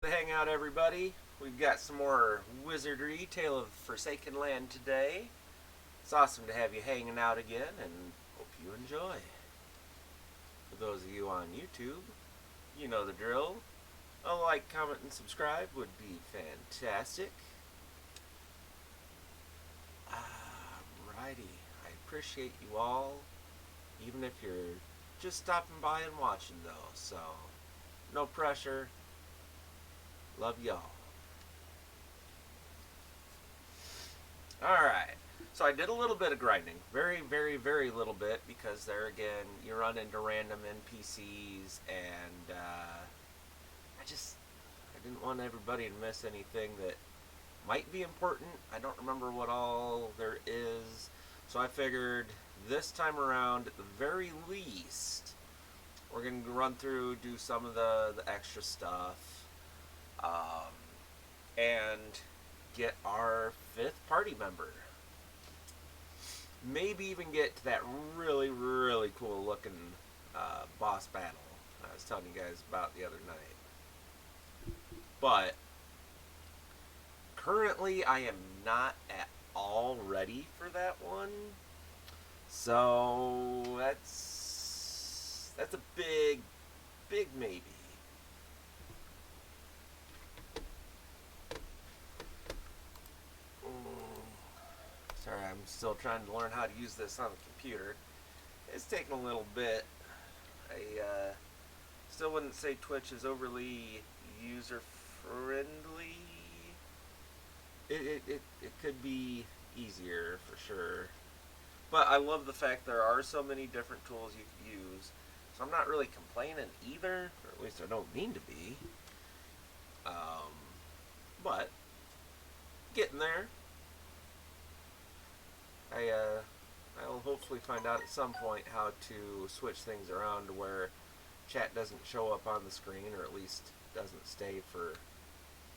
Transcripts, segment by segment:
Hang out, everybody. We've got some more Wizardry, Tale of Forsaken Land today. It's awesome to have you hanging out again, and hope you enjoy. For those of you on YouTube, you know the drill. A like, comment, and subscribe would be fantastic. Alrighty, I appreciate you all, even if you're just stopping by and watching, though. So, no pressure. Love y'all. Alright, so I did a little bit of grinding. Very little bit, because there again, you run into random NPCs, and I didn't want everybody to miss anything that might be important. I don't remember what all there is, so I figured this time around, at the very least, we're going to run through, do some of the extra stuff, and get our 5th party member. Maybe even get to that really cool looking boss battle I was telling you guys about the other night. But currently I am not at all ready for that one. So that's a big maybe. Sorry, I'm still trying to learn how to use this on the computer. It's taking a little bit. I still wouldn't say Twitch is overly user friendly. It could be easier for sure. But I love the fact there are so many different tools you could use. So I'm not really complaining either, or at least I don't mean to be. But getting there. I'll hopefully find out at some point how to switch things around to where chat doesn't show up on the screen, or at least doesn't stay for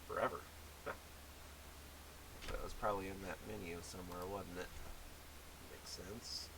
forever. That was probably in that menu somewhere, wasn't it? Makes sense.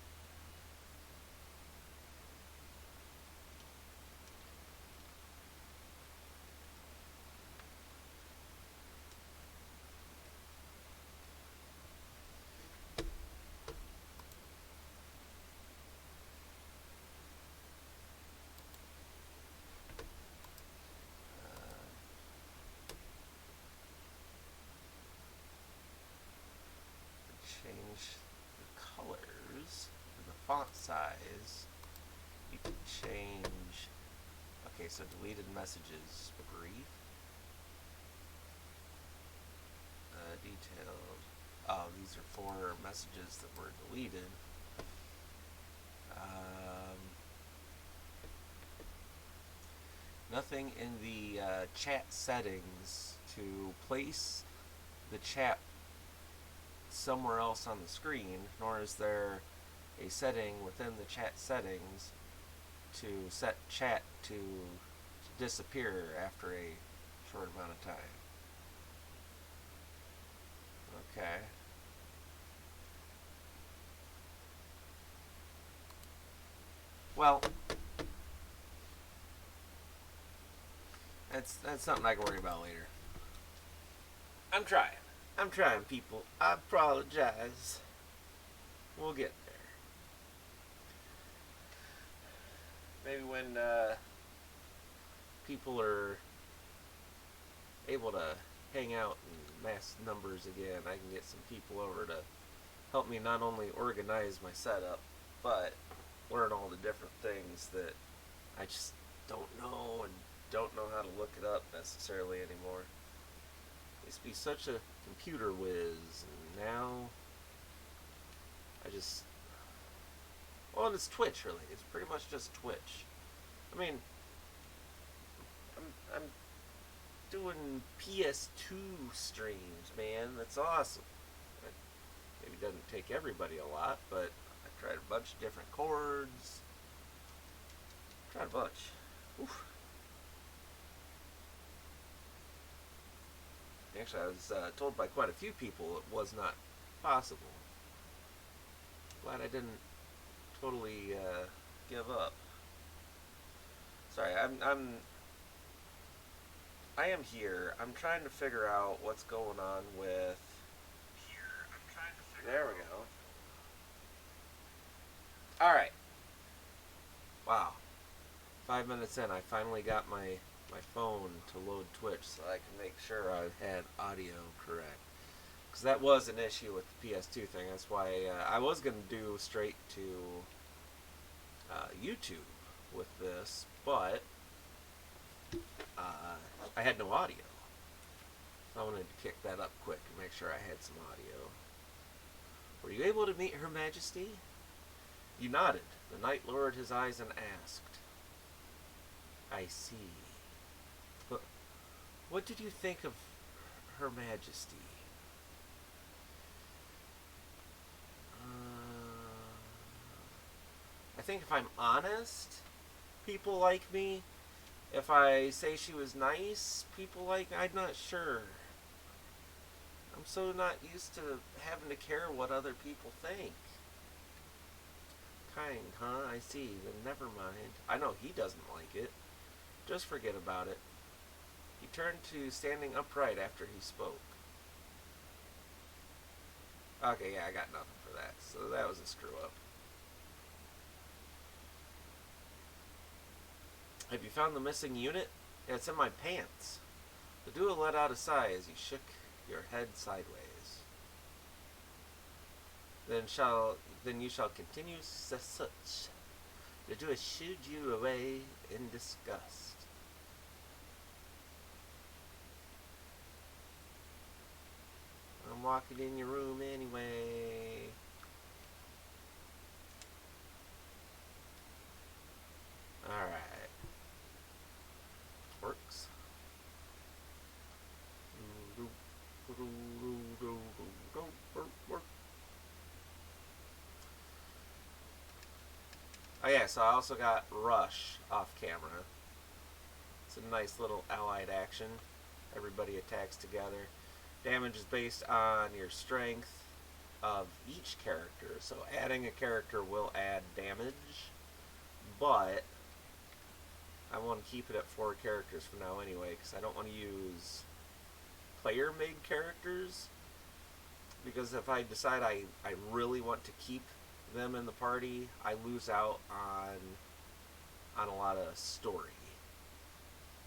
Change the colors and the font size. You can change. Okay, so deleted messages, brief, detailed. Oh, these are 4 messages that were deleted. Nothing in the chat settings to place the chat somewhere else on the screen, nor is there a setting within the chat settings to set chat to disappear after a short amount of time. Okay. Well, that's something I can worry about later. I'm trying, people. I apologize. We'll get there. Maybe when people are able to hang out in mass numbers again, I can get some people over to help me not only organize my setup, but learn all the different things that I just don't know and don't know how to look it up necessarily anymore. I used to be such a computer whiz, and now I just... Well, and it's Twitch, really. It's pretty much just Twitch. I mean, I'm doing PS2 streams, man. That's awesome. It maybe doesn't take everybody a lot, but I tried a bunch of different chords. Tried a bunch. Oof. Actually, I was told by quite a few people it was not possible. Glad I didn't totally give up. Sorry, I'm I am here. I'm trying to figure out what's going on with. There we go. All right. Wow. 5 minutes in, I finally got my phone to load Twitch so I can make sure I had audio correct. Because that was an issue with the PS2 thing. That's why I was going to do straight to YouTube with this, but I had no audio. So I wanted to kick that up quick and make sure I had some audio. Were you able to meet Her Majesty? You nodded. The Knight lowered his eyes and asked, I see. But what did you think of Her Majesty? I think if I'm honest, people like me. If I say she was nice, people like me. I'm not sure. I'm so not used to having to care what other people think. Kind, huh? I see. Then never mind. I know he doesn't like it. Just forget about it. He turned to standing upright after he spoke. Okay, yeah, I got nothing for that. So that was a screw up. Have you found the missing unit? Yeah, it's in my pants. The duo let out a sigh as he shook your head sideways. Then you shall continue such. The duo shooed you away in disgust. I'm walking in your room anyway. Alright. Works. Oh yeah, so I also got Rush off camera. It's a nice little allied action. Everybody attacks together. Damage is based on your strength of each character. So adding a character will add damage, but I want to keep it at 4 characters for now anyway, because I don't want to use player-made characters. Because if I decide I really want to keep them in the party, I lose out on a lot of story.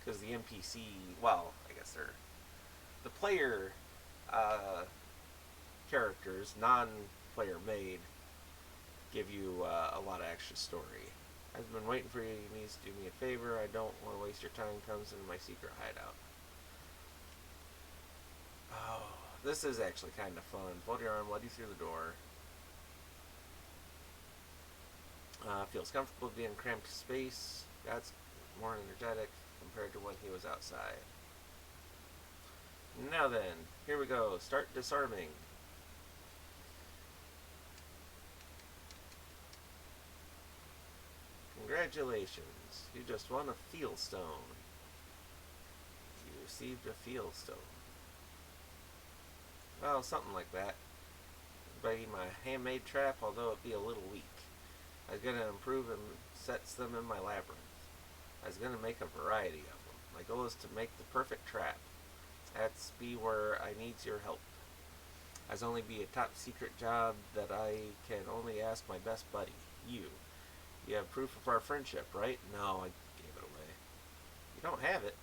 Because the NPC, well, I guess they're the player characters, non-player made, give you a lot of extra story. I've been waiting for you to do me a favor. I don't want to waste your time. Comes into my secret hideout. Oh, this is actually kind of fun. Fold your arm, let you through the door. Feels comfortable to be in cramped space. That's more energetic compared to when he was outside. Now then, here we go. Start disarming. Congratulations. You just won a field stone. You received a field stone. Well, something like that. By my handmade trap, although it be a little weak. I was going to improve and sets them in my labyrinth. I was going to make a variety of them. My goal is to make the perfect trap. That's be where I needs your help. As only be a top secret job that I can only ask my best buddy, you. You have proof of our friendship, right? No, I gave it away. You don't have it.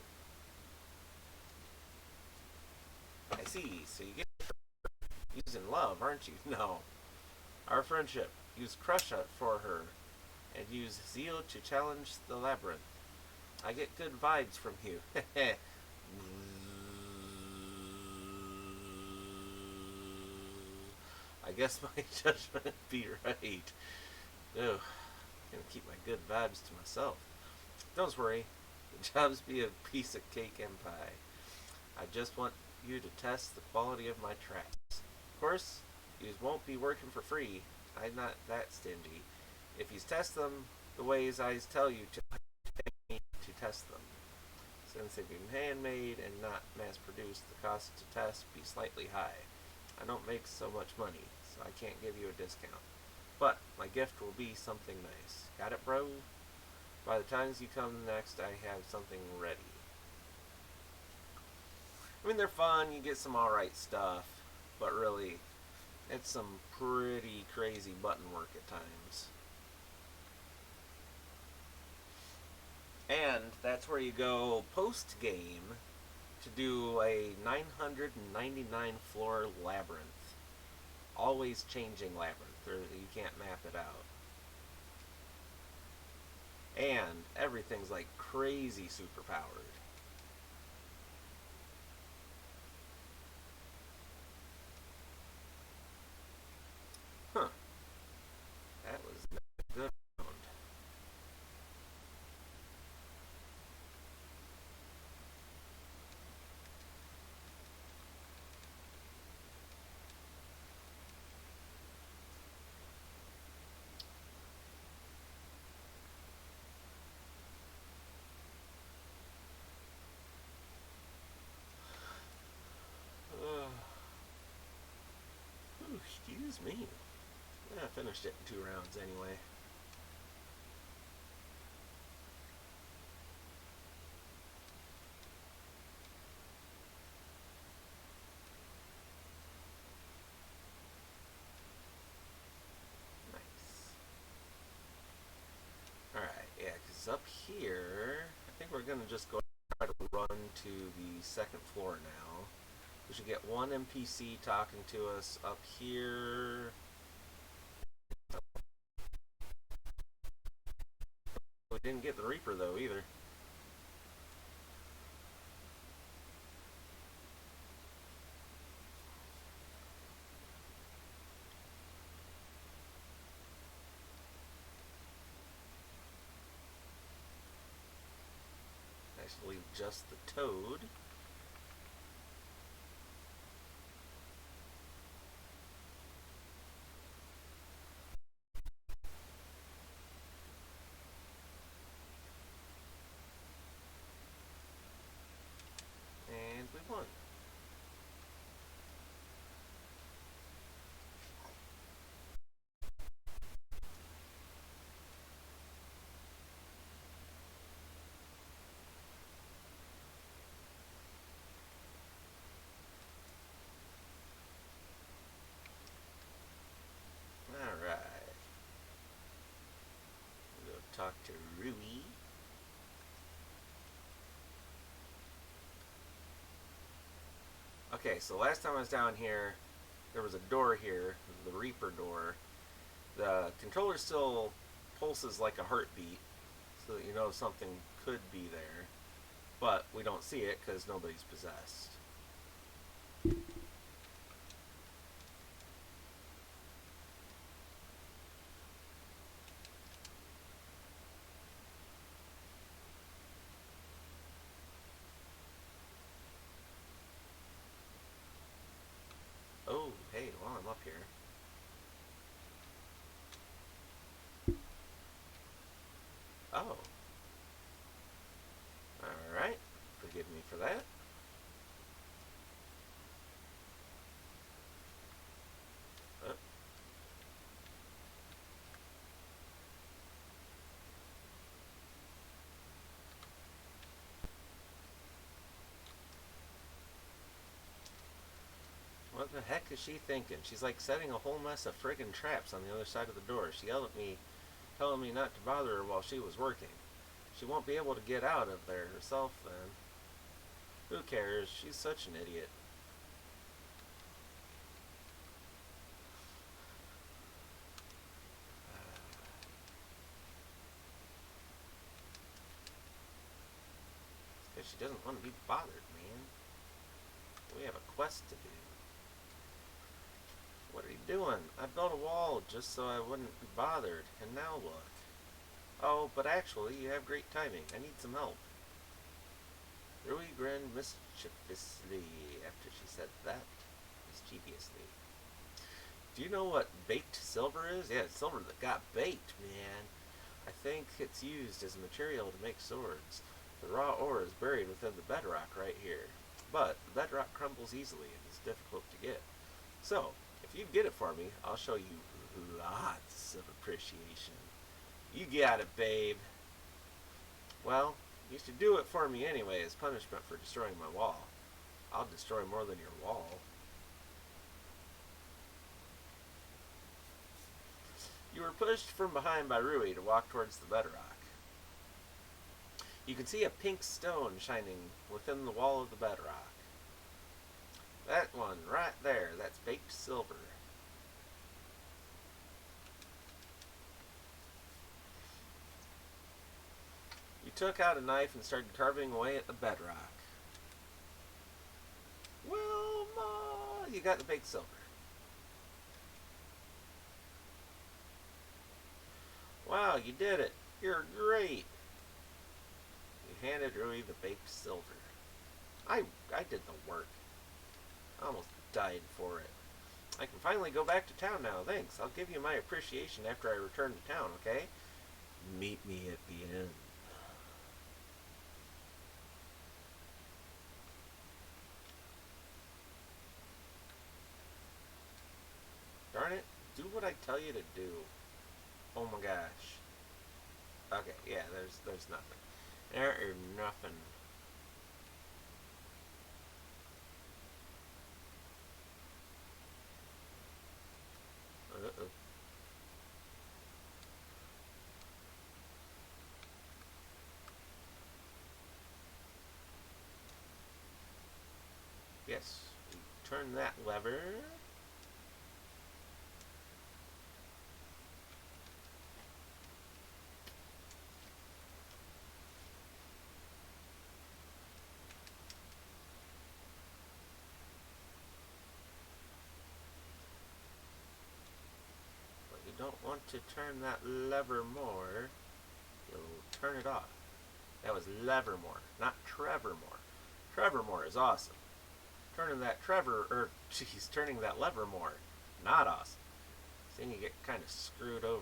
I see. So you get using love, aren't you? No. Our friendship. Use crush for her, and use zeal to challenge the labyrinth. I get good vibes from you. I guess my judgment be right. Ugh. I'm gonna keep my good vibes to myself. Don't worry. The jobs be a piece of cake and pie. I just want you to test the quality of my traps. Of course, you won't be working for free. I'm not that stingy. If you test them the ways I tell you to test them. Since they've been handmade and not mass-produced, the cost to test be slightly high. I don't make so much money, so I can't give you a discount. But my gift will be something nice. Got it, bro? By the time you come next, I have something ready. mean, they're fun. You get some alright stuff, but really, it's some pretty crazy button work at times. And that's where you go post game to do a 999 floor labyrinth. Always changing labyrinth. You can't map it out. And everything's like crazy super powered. Huh. That was not a good round. Excuse me. Yeah, I finished it in 2 rounds anyway. Nice. Alright, yeah, because up here, I think we're going to just go try to run to the second floor now. We should get one NPC talking to us up here. We didn't get the Reaper though either. Actually, just the Toad. And we won. Alright. We'll go talk to Rui. Okay, so last time I was down here, there was a door here, the Reaper door. The controller still pulses like a heartbeat, so that you know something could be there. But we don't see it because nobody's possessed. Oh, hey, while I'm up here. Oh. Alright. Forgive me for that. Uh, what the heck is she thinking? She's like setting a whole mess of friggin' traps on the other side of the door. She yelled at me, telling me not to bother her while she was working. She won't be able to get out of there herself then. Who cares? She's such an idiot. Because she doesn't want to be bothered, man. We have a quest to do. What are you doing? I built a wall just so I wouldn't be bothered, and now look. Oh, but actually, you have great timing. I need some help. Rui grinned mischievously after she said that. Mischievously. Do you know what baked silver is? Yeah, it's silver that got baked, man. I think it's used as a material to make swords. The raw ore is buried within the bedrock right here. But the bedrock crumbles easily and is difficult to get. So, if you get it for me, I'll show you lots of appreciation. You got it, babe. Well, you should do it for me anyway as punishment for destroying my wall. I'll destroy more than your wall. You were pushed from behind by Rui to walk towards the bedrock. You can see a pink stone shining within the wall of the bedrock. That one right there, that's baked silver. You took out a knife and started carving away at the bedrock. Wilma! You got the baked silver. Wow, you did it. You're great. You handed Rui the baked silver. I did the work. I almost died for it. I can finally go back to town now, thanks. I'll give you my appreciation after I return to town, okay? Meet me at the end. Darn it, do what I tell you to do. Oh my gosh. Okay, yeah, there's nothing. There is nothing. Uh-oh. Yes, we turn that lever. Don't want to turn that lever more, you'll turn it off. That was Levermore, not Trevormore. Trevormore is awesome. Turning that turning that lever more, not awesome. So then you get kind of screwed over.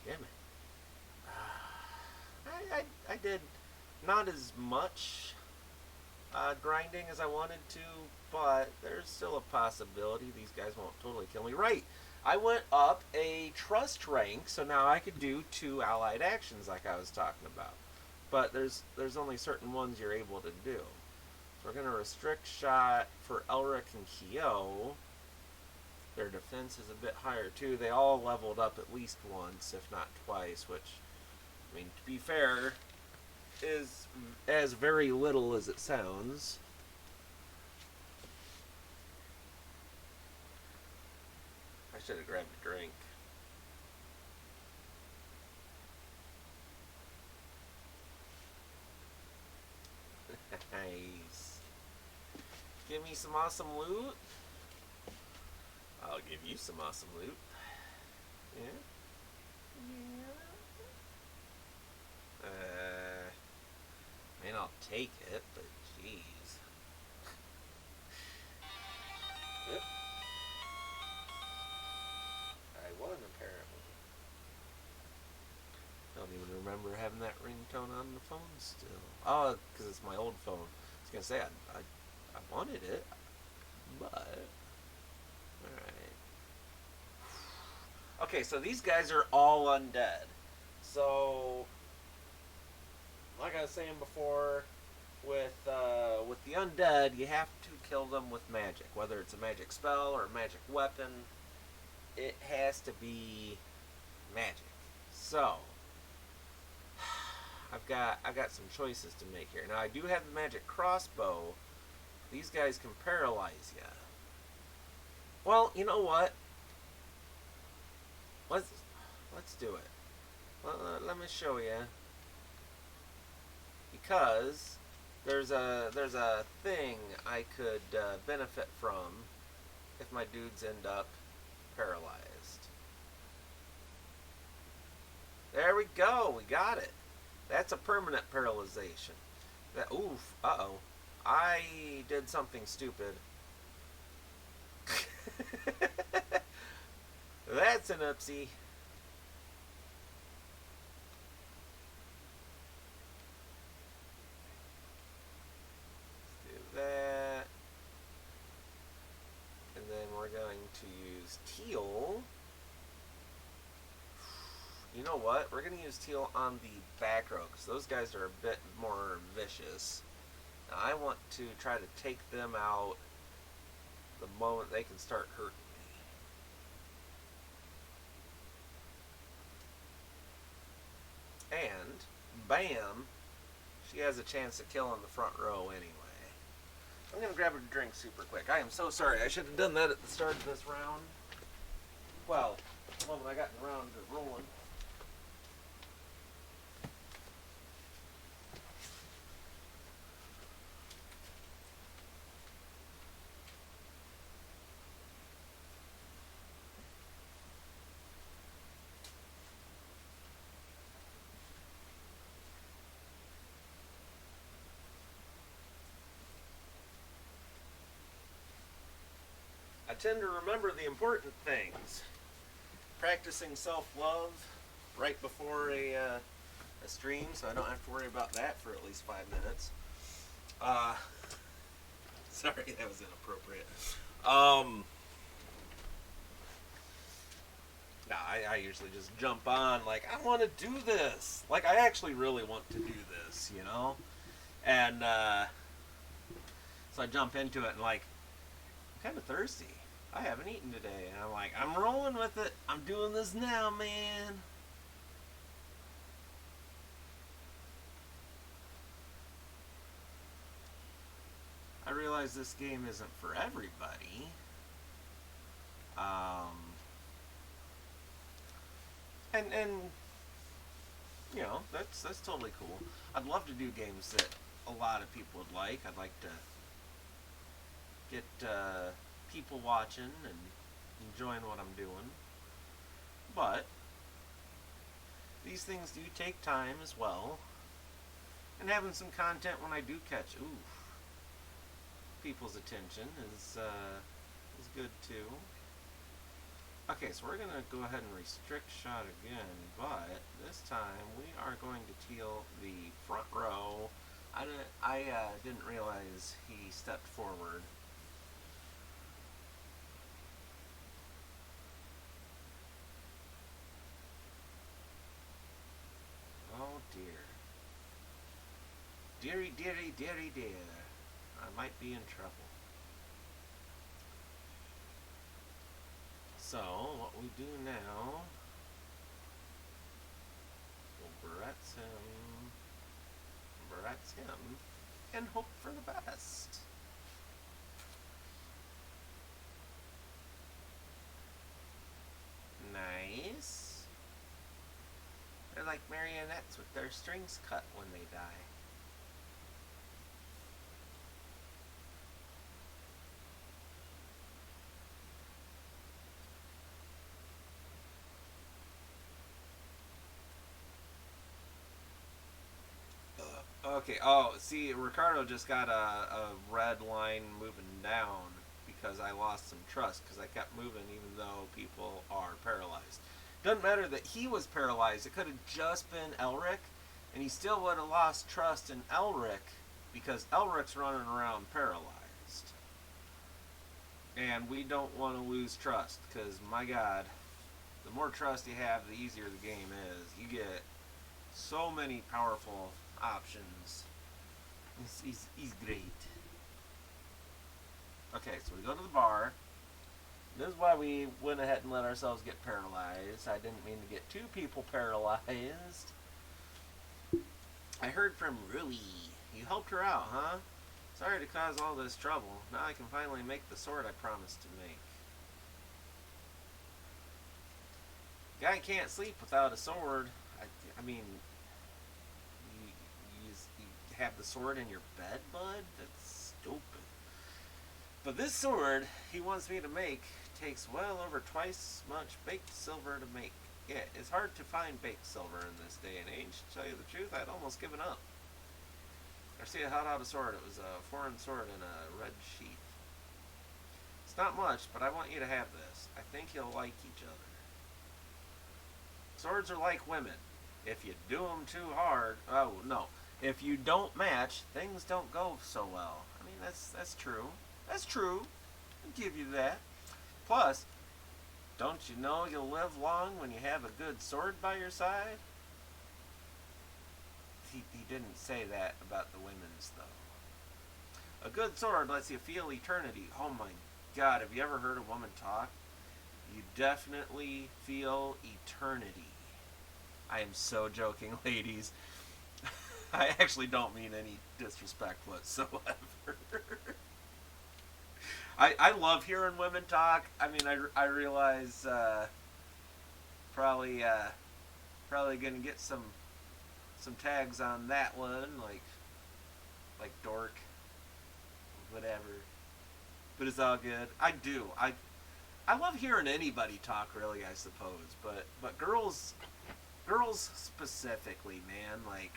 Damn it. I did not as much grinding as I wanted to, but there's still a possibility these guys won't totally kill me. Right, I went up a trust rank, so now I could do 2 allied actions like I was talking about. But there's only certain ones you're able to do. So we're going to restrict shot for Elric and Kyo. Their defense is a bit higher too. They all leveled up at least once, if not twice, which, I mean, to be fair, is as very little as it sounds. I should have grabbed a drink. Nice. Give me some awesome loot. I'll give you some awesome loot. Yeah? Yeah. I mean, I'll take it, but jeez. Yep. I won, apparently. Don't even remember having that ringtone on the phone still. Oh, because it's my old phone. I was going to say, I wanted it, but... Alright. Okay, so these guys are all undead. So... like I was saying before, with the undead, you have to kill them with magic. Whether it's a magic spell or a magic weapon, it has to be magic. So, I've got some choices to make here. Now, I do have the magic crossbow. These guys can paralyze you. Well, you know what? Let's do it. Let me show you. Because there's a thing I could benefit from if my dudes end up paralyzed. There we go. We got it. That's a permanent paralyzation. Oof. Uh-oh. I did something stupid. That's an oopsie. That, and then we're going to use teal. You know what? We're going to use teal on the back row because those guys are a bit more vicious. Now, I want to try to take them out the moment they can start hurting me. And, bam, she has a chance to kill in the front row anyway. I'm going to grab a drink super quick. I am so sorry. I should have done that at the start of this round. Well, the moment I got around to rolling. I tend to remember the important things. Practicing self-love right before a stream, so I don't have to worry about that for at least 5 minutes. Sorry, that was inappropriate. Nah, I usually just jump on, like, I want to do this. Like, I actually really want to do this, you know? And, so I jump into it and, like, I'm kind of thirsty. I haven't eaten today. And I'm like, I'm rolling with it. I'm doing this now, man. I realize this game isn't for everybody. And you know, that's totally cool. I'd love to do games that a lot of people would like. I'd like to get people watching and enjoying what I'm doing. But these things do take time as well. And having some content when I do catch people's attention is good too. Okay, so we're gonna go ahead and restrict shot again, but this time we are going to teal the front row. I didn't realize he stepped forward. Oh dear. Deary, deary, deary, dear. I might be in trouble. So, what we do now, we'll Barret's him, and hope for the best. Nice. They're like marionettes with their strings cut when they die. Okay, oh, see, Ricardo just got a red line moving down because I lost some trust because I kept moving even though people are paralyzed. Doesn't matter that he was paralyzed. It could have just been Elric, and he still would have lost trust in Elric because Elric's running around paralyzed. And we don't want to lose trust because, my God, the more trust you have, the easier the game is. You get so many powerful options. He's great. Okay, so we go to the bar. This is why we went ahead and let ourselves get paralyzed. I didn't mean to get 2 people paralyzed. I heard from Rui. You helped her out, huh? Sorry to cause all this trouble. Now I can finally make the sword I promised to make. Guy can't sleep without a sword. I mean, you have the sword in your bed, bud? That's stupid. But this sword he wants me to make takes well over twice as much baked silver to make. Yeah, it's hard to find baked silver in this day and age. To tell you the truth, I'd almost given up. Garcia held out a sword. It was a foreign sword in a red sheath. It's not much, but I want you to have this. I think you'll like each other. Swords are like women. If you do them too hard, oh no. If you don't match, things don't go so well. I mean, that's true. That's true. I'll give you that. Plus, don't you know you'll live long when you have a good sword by your side? he didn't say that about the women's, though. A good sword lets you feel eternity. Oh my god, have you ever heard a woman talk? You definitely feel eternity. I am so joking, ladies. I actually don't mean any disrespect whatsoever. I love hearing women talk. I mean, I realize probably probably gonna get some tags on that one, like dork, whatever. But it's all good. I do. I love hearing anybody talk, really. I suppose, but girls specifically, man, like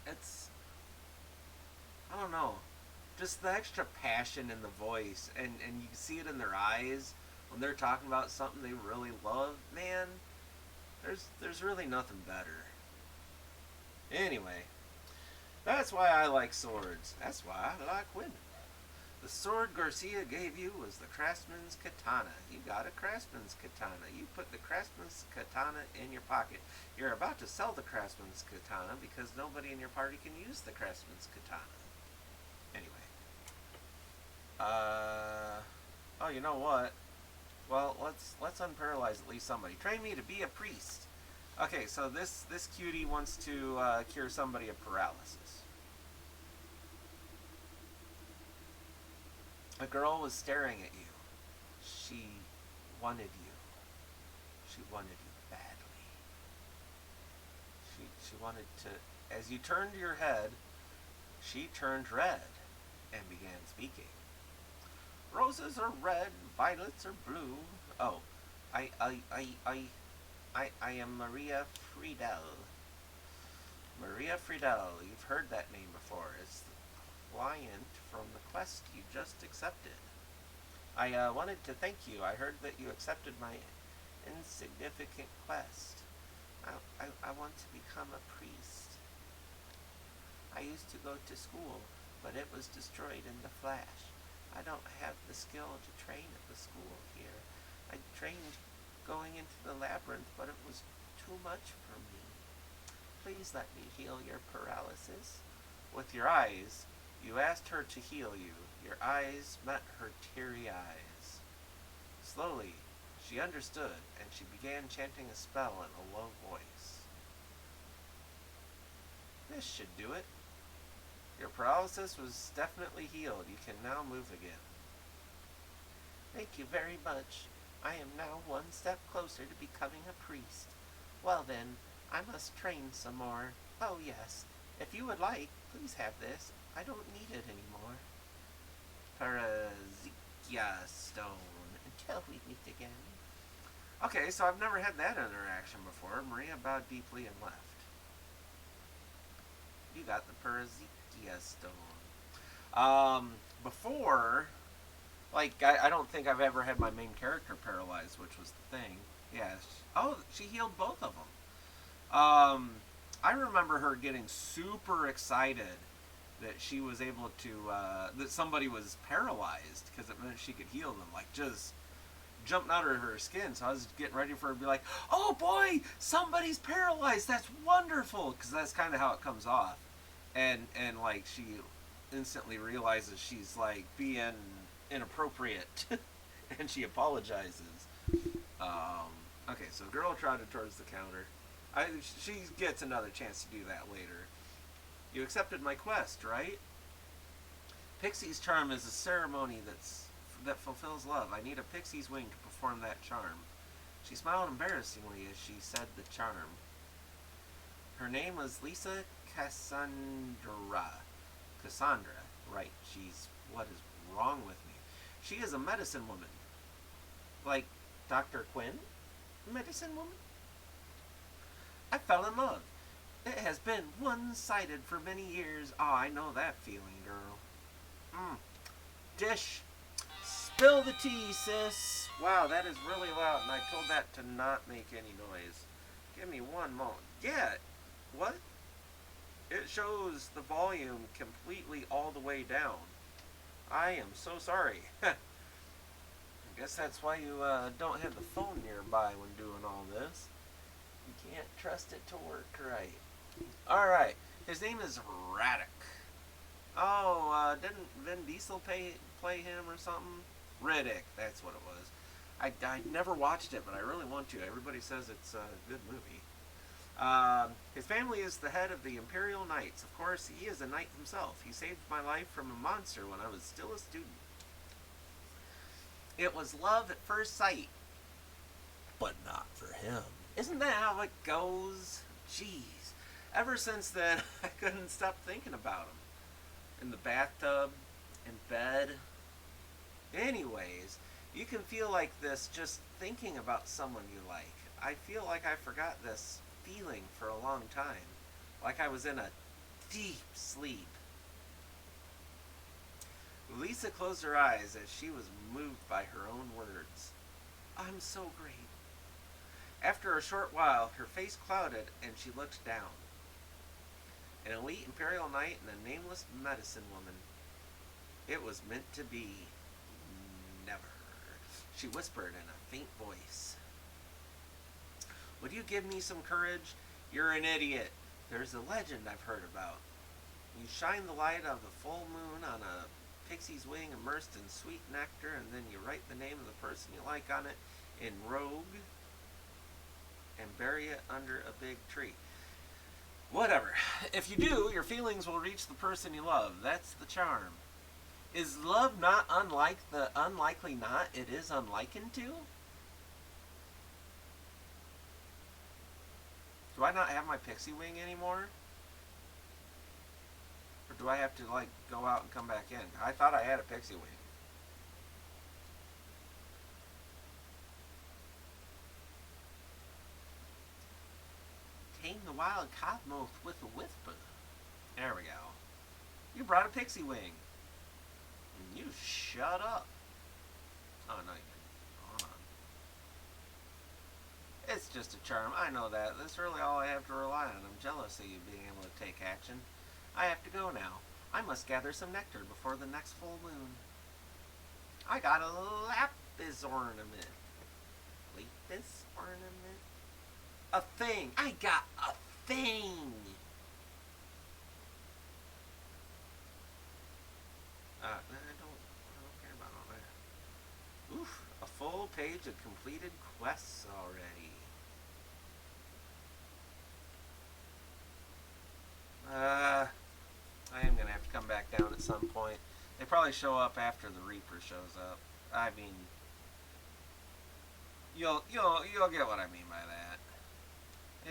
it's I don't know, just the extra passion in the voice, and you can see it in their eyes when they're talking about something they really love. Man, there's really nothing better. Anyway, that's why I like swords. That's why I like women. The sword Garcia gave you was the craftsman's katana. You got a craftsman's katana. You put the craftsman's katana in your pocket. You're about to sell the craftsman's katana because nobody in your party can use the craftsman's katana. Anyway. Oh, you know what? Well, let's unparalyze at least somebody. Train me to be a priest. Okay, so this cutie wants to cure somebody of paralysis. A girl was staring at you. She wanted you. She wanted you badly. She wanted to... As you turned your head, she turned red and began speaking. Roses are red, violets are blue. Oh, I am Maria Friedel. Maria Friedel, you've heard that name before. It's the client from the quest you just accepted. I wanted to thank you. I heard that you accepted my insignificant quest. I want to become a priest. I used to go to school, but it was destroyed in the flash. I don't have the skill to train at the school here. I trained going into the labyrinth, but it was too much for me. Please let me heal your paralysis. With your eyes, you asked her to heal you. Your eyes met her teary eyes. Slowly, she understood, and she began chanting a spell in a low voice. This should do it. Your paralysis was definitely healed. You can now move again. Thank you very much. I am now one step closer to becoming a priest. Well then, I must train some more. Oh yes, if you would like, please have this. I don't need it anymore. Parazikia stone. Until we meet again. Okay, so I've never had that interaction before. Maria bowed deeply and left. You got the Parazikia stone. Before, like, I don't think I've ever had my main character paralyzed, which was the thing. Yeah. She healed both of them. I remember her getting super excited that she was able to, that somebody was paralyzed, because it meant she could heal them. Like, just jumping out of her skin. So I was getting ready for her to be like, oh boy, somebody's paralyzed. That's wonderful. Because that's kind of how it comes off. And like, she instantly realizes she's, like, being inappropriate. And she apologizes. Okay, so girl trotted towards the counter. She gets another chance to do that later. You accepted my quest, right? Pixie's charm is a ceremony that fulfills love. I need a pixie's wing to perform that charm. She smiled embarrassingly as she said the charm. Her name was Lisa Cassandra. Cassandra, right. Jeez, what is wrong with me? She is a medicine woman. Like Dr. Quinn? Medicine woman? I fell in love. It has been one-sided for many years. Oh, I know that feeling, girl. Dish. Spill the tea, sis. Wow, that is really loud, and I told that to not make any noise. Give me one moment. Yeah, what? It shows the volume completely all the way down. I am so sorry. I guess that's why you don't have the phone nearby when doing all this. You can't trust it to work right. All right. His name is Radek. Oh, didn't Vin Diesel play him or something? Riddick, that's what it was. I never watched it, but I really want to. Everybody says it's a good movie. His family is the head of the Imperial Knights. Of course, he is a knight himself. He saved my life from a monster when I was still a student. It was love at first sight, but not for him. Isn't that how it goes? Jeez. Ever since then, I couldn't stop thinking about him. In the bathtub, in bed. Anyways, you can feel like this just thinking about someone you like. I feel like I forgot this feeling for a long time. Like I was in a deep sleep. Lisa closed her eyes as she was moved by her own words. I'm so great. After a short while, her face clouded and she looked down. An elite Imperial Knight and a nameless medicine woman. It was meant to be. Never. She whispered in a faint voice. Would you give me some courage? You're an idiot. There's a legend I've heard about. You shine the light of the full moon on a pixie's wing immersed in sweet nectar, and then you write the name of the person you like on it in rogue and bury it under a big tree. Whatever. If you do, your feelings will reach the person you love. That's the charm. Is love not unlike the unlikely not it is unlikened to? Do I not have my pixie wing anymore? Or do I have to, like, go out and come back in? I thought I had a pixie wing. Tame the wild cosmos with a whisper. There we go. You brought a pixie wing. And you shut up. Oh, no, you didn't. Hold on. It's just a charm. I know that. That's really all I have to rely on. I'm jealous of you being able to take action. I have to go now. I must gather some nectar before the next full moon. I got a lapis ornament. Lapis ornament? A thing. I got a thing. I don't care about all that. Oof, a full page of completed quests already. I am gonna have to come back down at some point. They probably show up after the Reaper shows up. I mean, you'll get what I mean by that.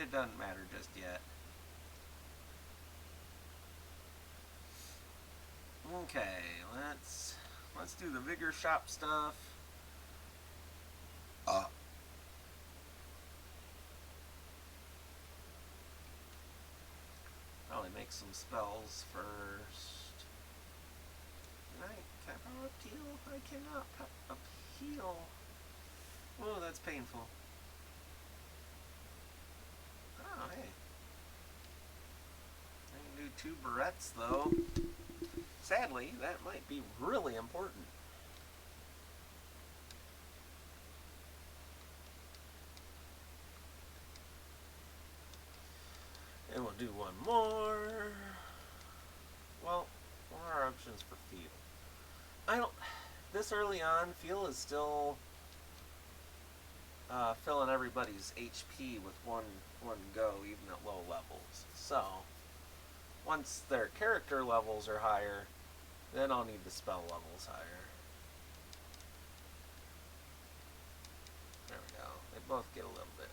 It doesn't matter just yet. Okay, let's do the vigor shop stuff. Uh, Probably make some spells first. Can I power up heal? I cannot up heal. Oh, that's painful. Oh, hey. I can do 2 barrettes, though. Sadly, that might be really important. And we'll do one more. Well, what are our options for feel? I don't. This early on, feel is still filling everybody's HP with one go, even at low levels. So, once their character levels are higher, then I'll need the spell levels higher. There we go. They both get a little bit.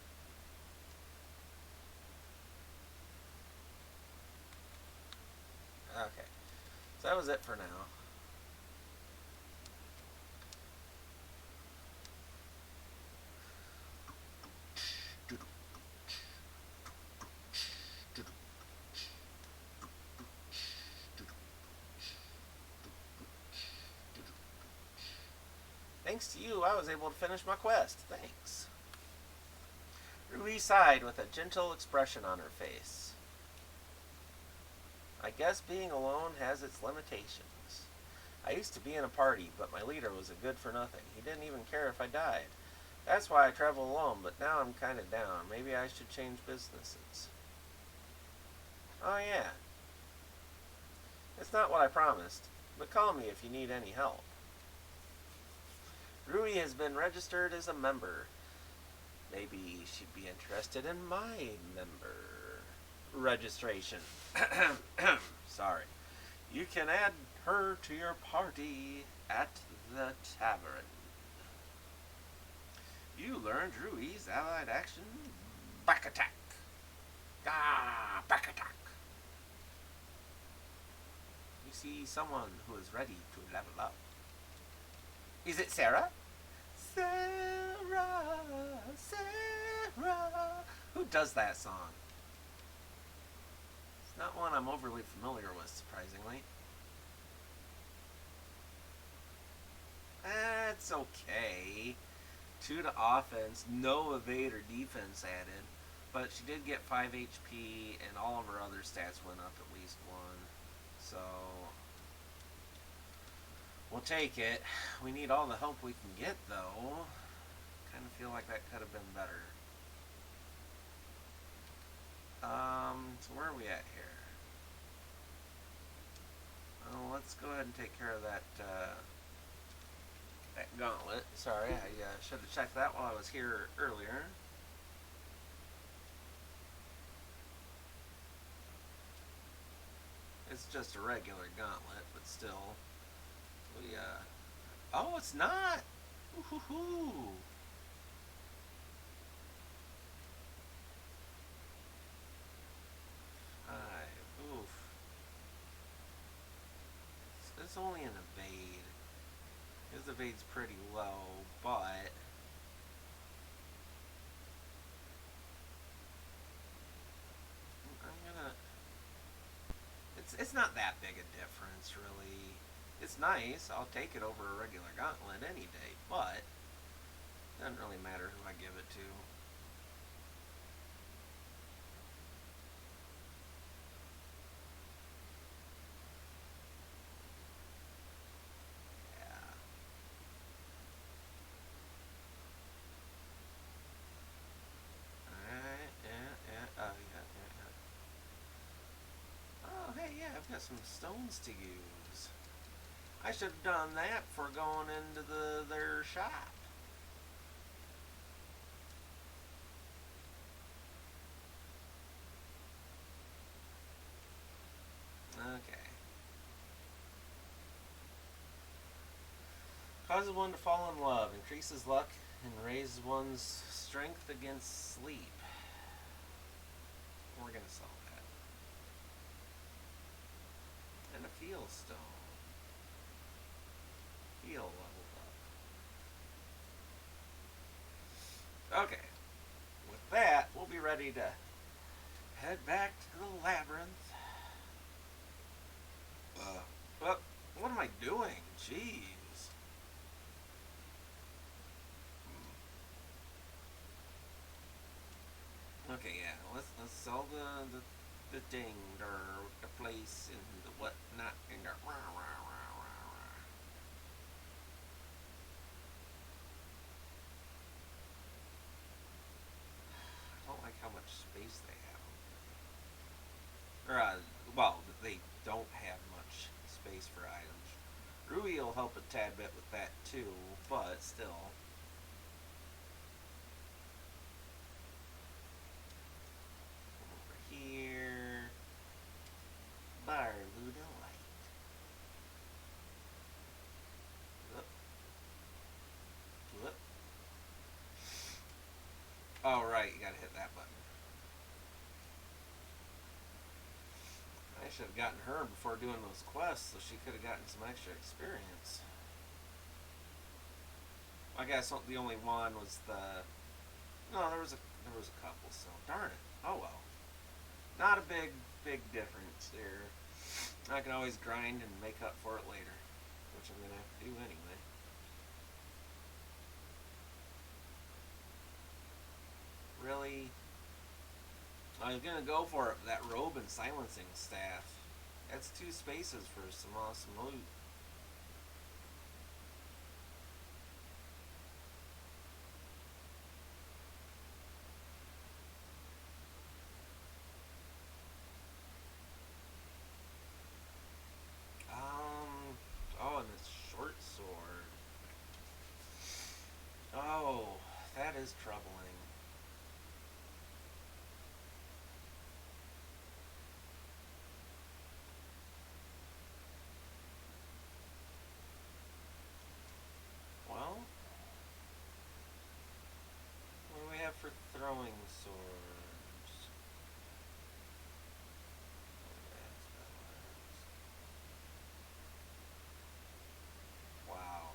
Okay. So that was it for now. Thanks to you, I was able to finish my quest. Thanks. Ruby sighed with a gentle expression on her face. I guess being alone has its limitations. I used to be in a party, but my leader was a good for nothing. He didn't even care if I died. That's why I travel alone, but now I'm kind of down. Maybe I should change businesses. Oh, yeah. It's not what I promised, but call me if you need any help. Rui has been registered as a member. Maybe she'd be interested in my member registration. Sorry. You can add her to your party at the tavern. You learned Rui's allied action, back attack. Ah, back attack. You see someone who is ready to level up. Is it Sarah? Sarah, Sarah. Who does that song? It's not one I'm overly familiar with, surprisingly. That's okay. 2 to offense, no evade or defense added, but she did get 5 HP, and all of her other stats went up at least 1. So, we'll take it. We need all the help we can get, though. Kind of feel like that could have been better. So where are we at here? Oh, let's go ahead and take care of that gauntlet. Sorry, I should have checked that while I was here earlier. It's just a regular gauntlet, but still. We, oh, it's not! Ooh-hoo-hoo. Oof. It's only an evade. His evade's pretty low, but I'm gonna. It's not that big a difference, really. It's nice. I'll take it over a regular gauntlet any day, but it doesn't really matter who I give it to. Yeah. Alright, yeah. Oh, yeah. Oh, hey, yeah, I've got some stones to use. I should have done that before going into their shop. Okay. Causes one to fall in love, increases luck, and raises one's strength against sleep. We're gonna sell that. And a feel stone. Feel leveled up. Okay. With that, we'll be ready to head back to the labyrinth. What am I doing? Jeez. Okay, yeah. Let's sell the thing or the place and the whatnot and the rah, rah, rah, rah, rah. I don't like how much space they have. Or well, they don't have much space for items. Rui will help a tad bit with that too, but still. Over here. Bar Ludolite. Whoop. Whoop. Oh, right, you gotta hit that button. I should have gotten her before doing those quests so she could have gotten some extra experience. I guess the only one was the. No, there was a couple. So darn it. Oh well. Not a big difference there. I can always grind and make up for it later, which I'm gonna have to do anyway. Really, I was gonna go for it. That robe and silencing staff. That's 2 spaces for some awesome loot. is troubling. Well, what do we have for throwing swords? Wow.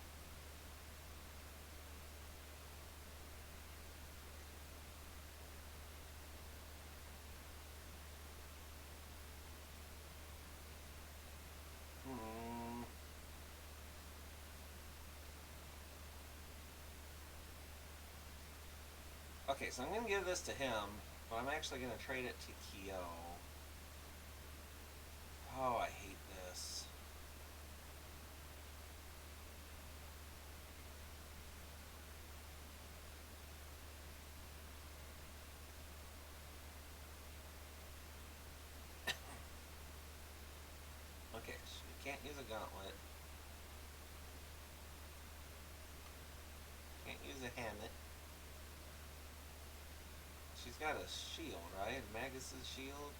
Hmm. Okay, so I'm going to give this to him, but I'm actually going to trade it to Kyo. Oh, I hate this. Okay, so you can't use a gauntlet. Can't use a helmet. She's got a shield, right? Magus's shield?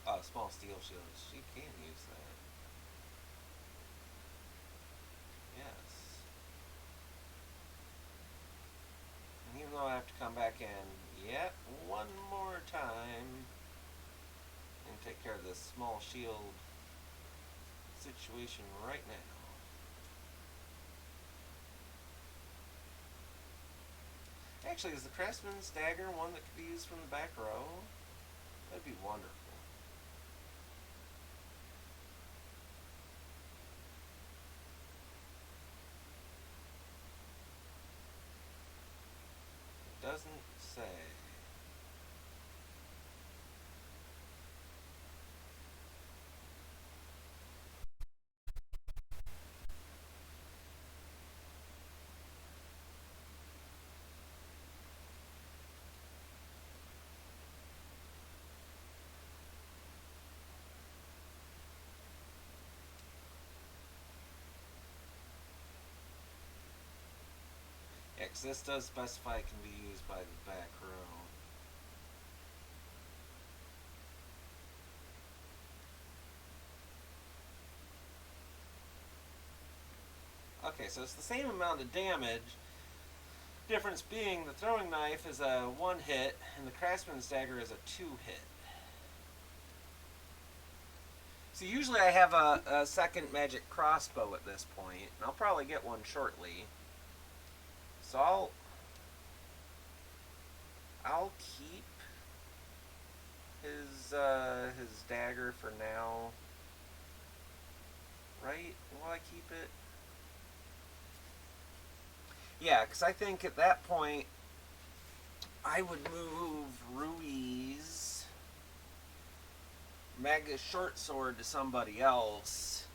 Oh, small steel shield. She can use that. Yes. And even though I have to come back in yet one more time and take care of this small shield situation right now. Actually, is the Craftsman's Dagger one that could be used from the back row? That'd be wonderful. It doesn't say. Yeah, because this does specify it can be used by the back row. Okay, so it's the same amount of damage. Difference being the throwing knife is a 1 hit and the Craftsman's Dagger is a 2 hit. So usually I have a second magic crossbow at this point, and I'll probably get one shortly. So I'll keep his dagger for now. Right? Will I keep it? Yeah, because I think at that point I would move Rui's Mega Short Sword to somebody else.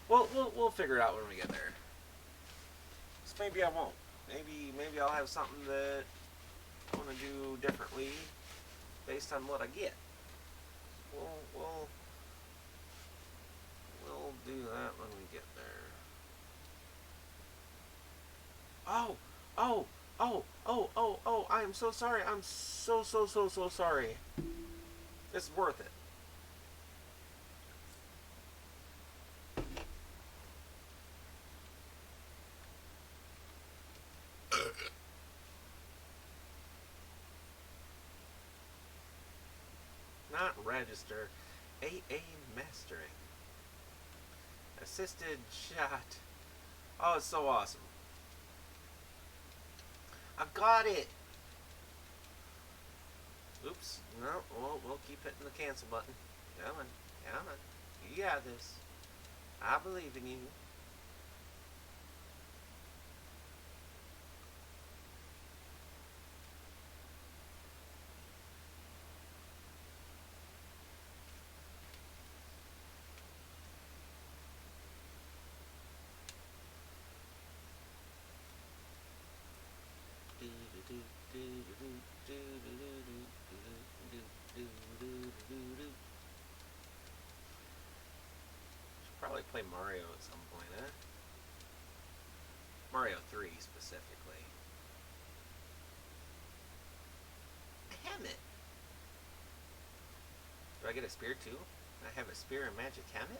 We'll figure it out when we get there. So maybe I won't. Maybe I'll have something that I want to do differently based on what I get. We'll do that when we get there. Oh, oh, oh, I am so sorry. I'm so sorry. It's worth it. Not register. AA mastering. Assisted shot. Oh, it's so awesome. I've got it. Oops. No, we'll keep hitting the cancel button. Come on. You got this. I believe in you. Should probably play Mario at some point, eh? Mario 3 specifically. Damn it! Do I get a spear too? I have a spear and magic helmet?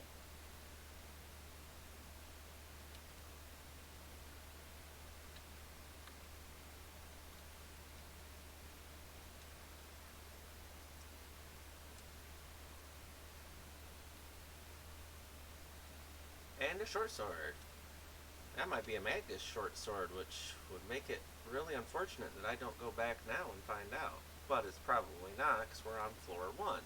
And a short sword. That might be a Magnus short sword, which would make it really unfortunate that I don't go back now and find out. But it's probably not, because we're on floor 1.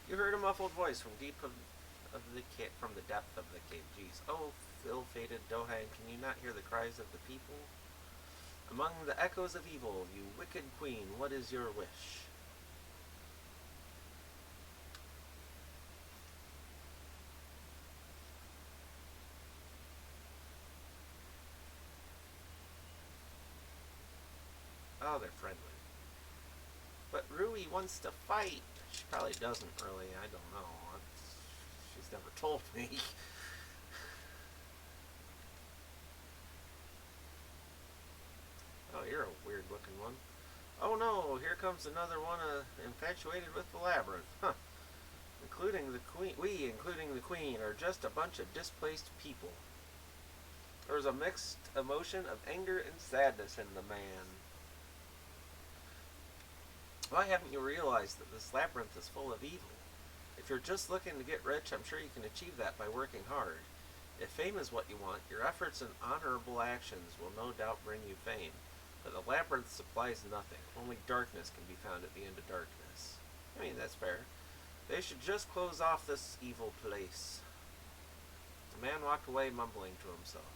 You heard a muffled voice from from the depth of the cave. Jeez. Oh, ill-fated Dohan, can you not hear the cries of the people? Among the echoes of evil, you wicked queen, what is your wish? Oh, they're friendly. But Rui wants to fight. She probably doesn't really. I don't know. She's never told me. Oh, you're a weird looking one. Oh no, here comes another one infatuated with the labyrinth. Huh. Including the queen. We, including the queen, are just a bunch of displaced people. There was a mixed emotion of anger and sadness in the man. Why haven't you realized that this labyrinth is full of evil? If you're just looking to get rich, I'm sure you can achieve that by working hard. If fame is what you want, your efforts and honorable actions will no doubt bring you fame. But the labyrinth supplies nothing. Only darkness can be found at the end of darkness. I mean, that's fair. They should just close off this evil place. The man walked away mumbling to himself.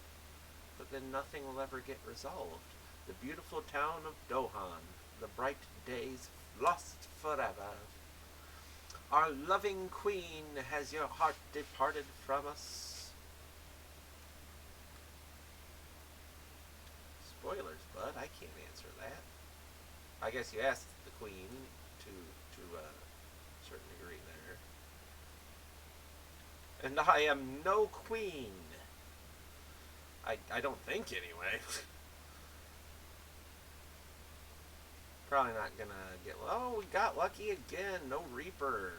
But then nothing will ever get resolved. The beautiful town of Dohan, the bright days lost forever. Our loving queen, has your heart departed from us? Spoilers, bud. I can't answer that. I guess you asked the queen to a certain degree there. And I am no queen. I don't think anyway. Probably not gonna get... Oh, we got lucky again. No Reaper.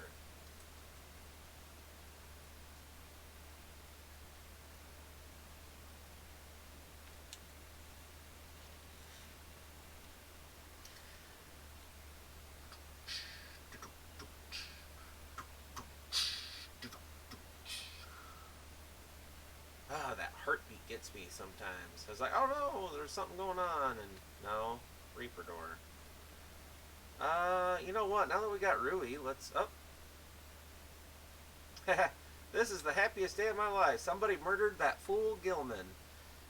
Ah, that heartbeat gets me sometimes. I was like, oh no, there's something going on. And no, Reaper door. You know what? Now that we got Rui, let's... Oh. This is the happiest day of my life. Somebody murdered that fool Gilman.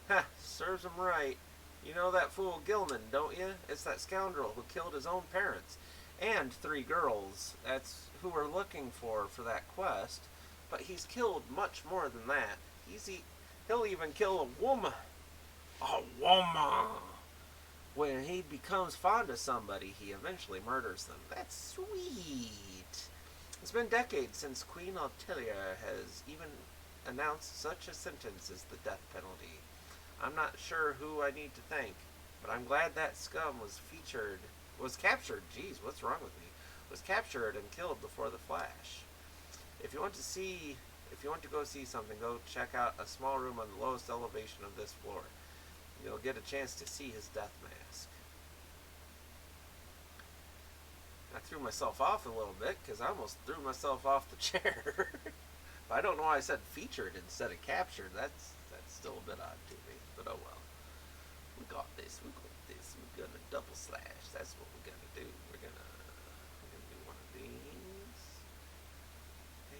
Ha, serves him right. You know that fool Gilman, don't you? It's that scoundrel who killed his own parents. And 3 girls. That's who we're looking for that quest. But he's killed much more than that. He'll even kill a woman. A woman! When he becomes fond of somebody, he eventually murders them. That's sweet. It's been decades since Queen Altilia has even announced such a sentence as the death penalty. I'm not sure who I need to thank, but I'm glad that scum was captured. Jeez, what's wrong with me? Was captured and killed before the flash. If you want to go see something, go check out a small room on the lowest elevation of this floor. You'll get a chance to see his death mask. I threw myself off a little bit because I almost threw myself off the chair. I don't know why I said featured instead of captured. That's still a bit odd to me, but oh well. We got this. We're gonna double slash. That's what we're gonna do. We're gonna do one of these,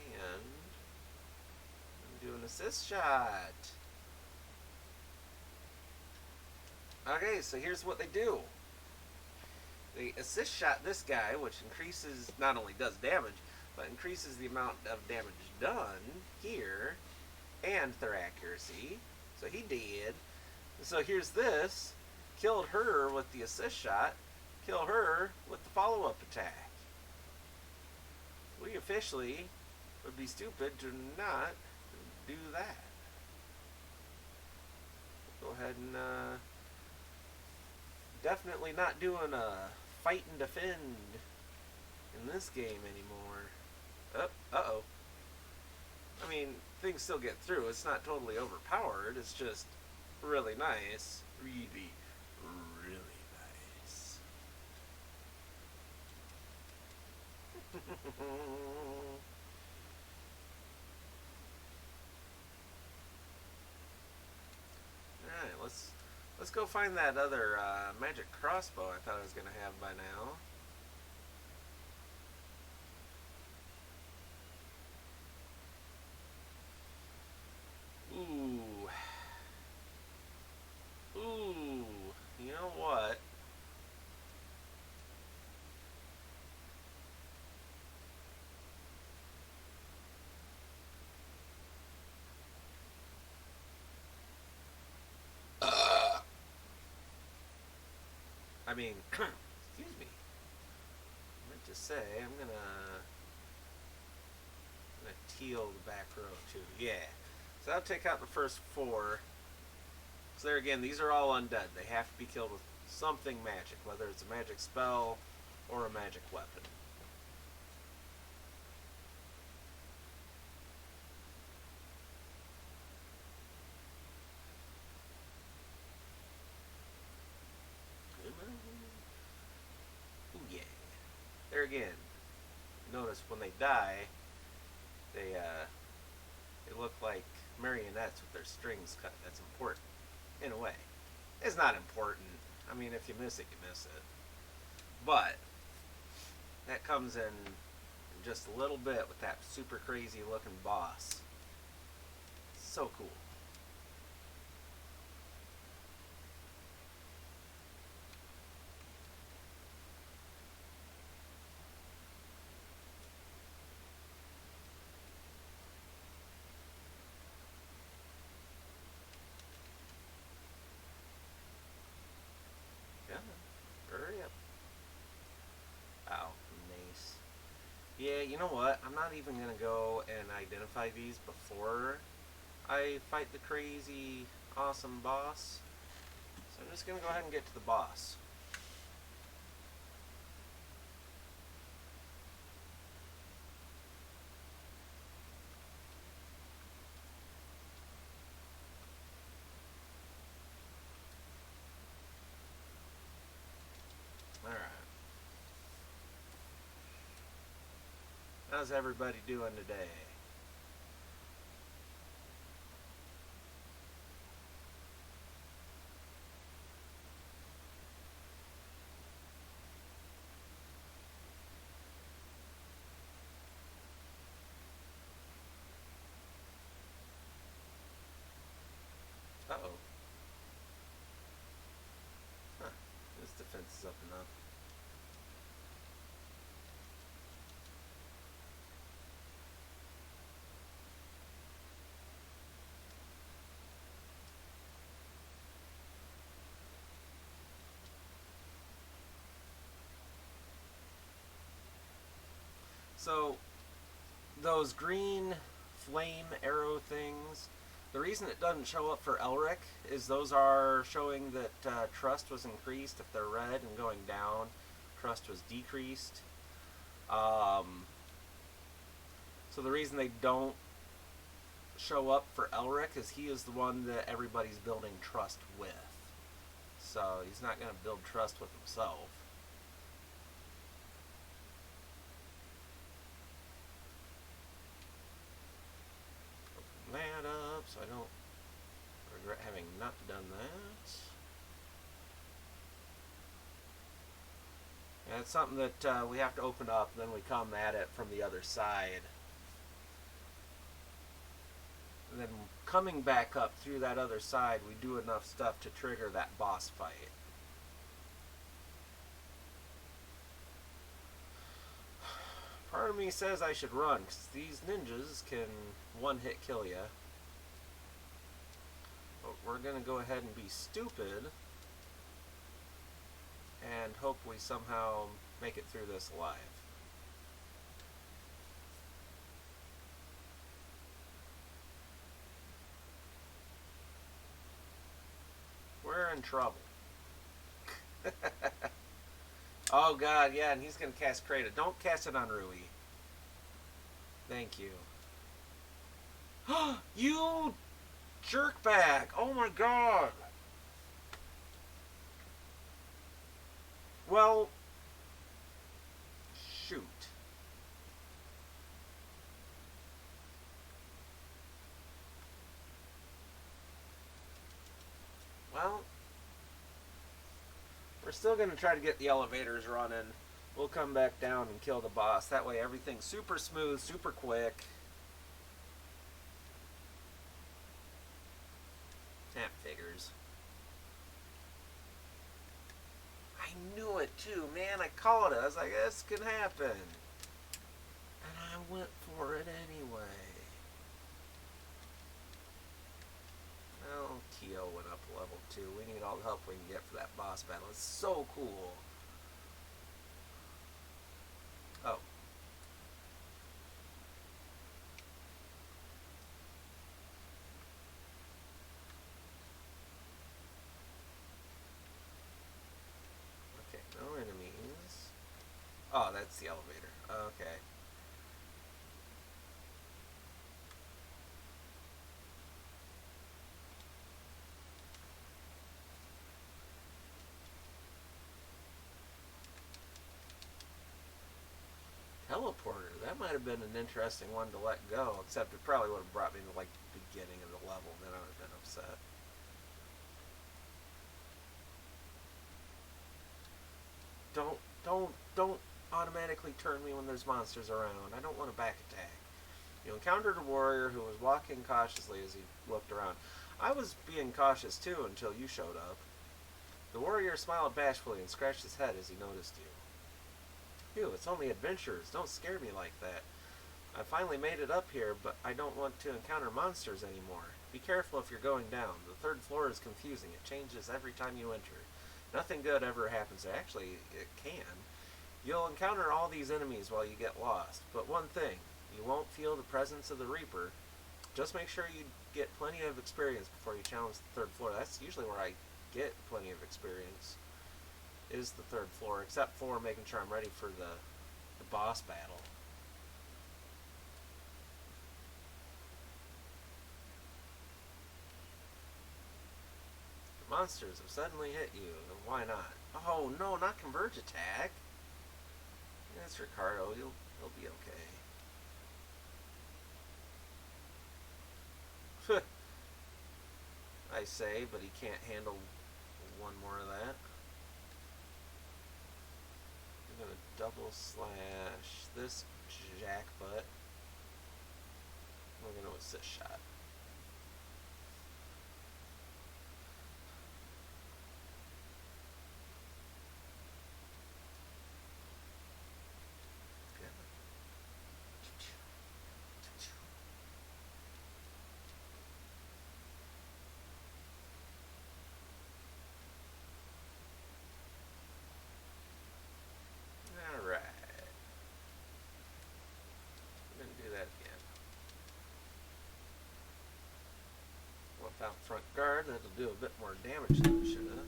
and do an assist shot. Okay, so here's what they do. They assist shot this guy, which increases, not only does damage, but increases the amount of damage done here, and their accuracy. So he did. So here's this. Killed her with the assist shot. Kill her with the follow-up attack. We officially would be stupid to not do that. Go ahead and definitely not doing a fight and defend in this game anymore. Uh-oh. I mean, things still get through. It's not totally overpowered. It's just really nice. Really, really nice. Alright, let's go find that other magic crossbow I thought I was gonna have by now. Ooh. Ooh. You know what? I mean, excuse me. I meant to say, I'm gonna teal the back row too. Yeah. So I'll take out the first four. So there again, these are all undead. They have to be killed with something magic, whether it's a magic spell or a magic weapon. Ooh, yeah. There again, notice when they die, they look like marionettes with their strings cut. That's important, in a way. It's not important. I mean, if you miss it, you miss it. But that comes in just a little bit with that super crazy looking boss. So cool. Yeah, hurry up. Oh, nice. Yeah, you know what? I'm not even gonna go and identify these before I fight the crazy awesome boss. So I'm just gonna go ahead and get to the boss. Alright. How's everybody doing today? Uh-oh. Huh. This defense is up and up. So, those green flame arrow things, the reason it doesn't show up for Elric is those are showing that trust was increased. If they're red and going down, trust was decreased. So the reason they don't show up for Elric is he is the one that everybody's building trust with. So he's not going to build trust with himself. Open that up so I don't regret having not done that. And it's something that we have to open up, and then we come at it from the other side. And then coming back up through that other side, we do enough stuff to trigger that boss fight. Part of me says I should run, because these ninjas can one-hit kill you. But we're going to go ahead and be stupid and hope we somehow make it through this alive. in trouble. Oh god, yeah, and he's gonna cast Krata. Don't cast it on Rui. Thank you. You jerkbag! Oh my god! Well, shoot. Well, we're still going to try to get the elevators running. We'll come back down and kill the boss. That way everything's super smooth, super quick. That figures. I knew it too, man. I called it. I was like, this can happen. And I went for it anyway. Well, Kyo went up a level 2. We need all the help we can get for that boss battle. It's so cool. Oh. Okay, no enemies. Oh, that's the elevator. Okay. Teleporter. That might have been an interesting one to let go, except it probably would have brought me to like the beginning of the level, then I would have been upset. Don't automatically turn me when there's monsters around. I don't want to back attack. You encountered a warrior who was walking cautiously as he looked around. I was being cautious too until you showed up. The warrior smiled bashfully and scratched his head as he noticed you. Phew, it's only adventurers. Don't scare me like that. I finally made it up here, but I don't want to encounter monsters anymore. Be careful if you're going down. The third floor is confusing. It changes every time you enter. Nothing good ever happens there. Actually, it can. You'll encounter all these enemies while you get lost. But one thing, you won't feel the presence of the Reaper. Just make sure you get plenty of experience before you challenge the third floor. That's usually where I get plenty of experience, is the third floor, except for making sure I'm ready for the boss battle. The monsters have suddenly hit you, and why not? Oh no, not converge attack. That's Ricardo. He'll be okay. I say, but he can't handle one more of that. I'm gonna double slash this jackbutt. We're gonna assist shot. Alright. We're gonna do that again. Whip out front guard, that'll do a bit more damage than it should have.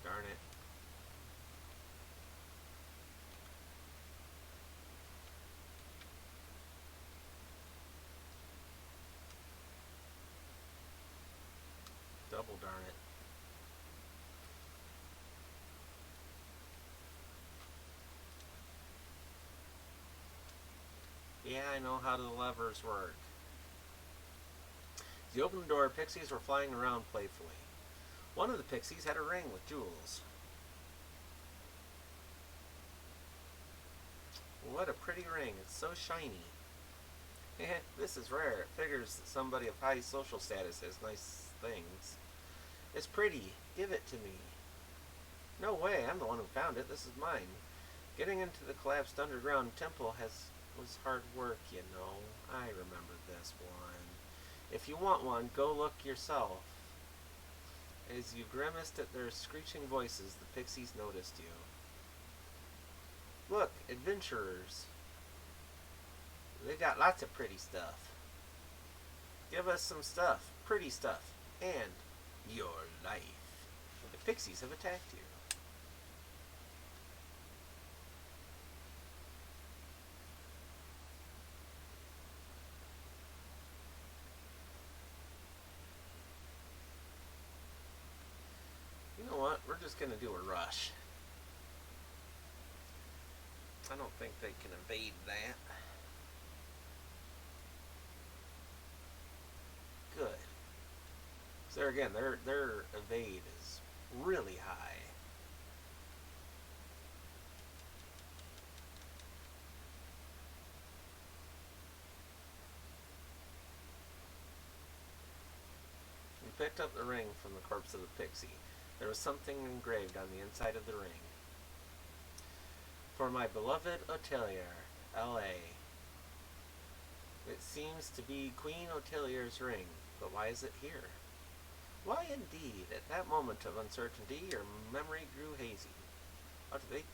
Darn it. Double darn it. Yeah, I know how the levers work. As you opened the door, pixies were flying around playfully. One of the pixies had a ring with jewels. What a pretty ring. It's so shiny. This is rare. It figures that somebody of high social status has nice things. It's pretty. Give it to me. No way. I'm the one who found it. This is mine. Getting into the collapsed underground temple was hard work, you know. I remember this one. If you want one, go look yourself. As you grimaced at their screeching voices, the pixies noticed you. Look, adventurers. They got lots of pretty stuff. Give us some stuff. Pretty stuff. And your life. The pixies have attacked you. You know what? We're just going to do a rush. I don't think they can evade that. Good. So there again, their evade is really high. We picked up the ring from the corpse of the pixie. There was something engraved on the inside of the ring. For my beloved Hotelier, L.A. It seems to be Queen Hotelier's ring, but why is it here? Why indeed? At that moment of uncertainty, your memory grew hazy. Oh, did they?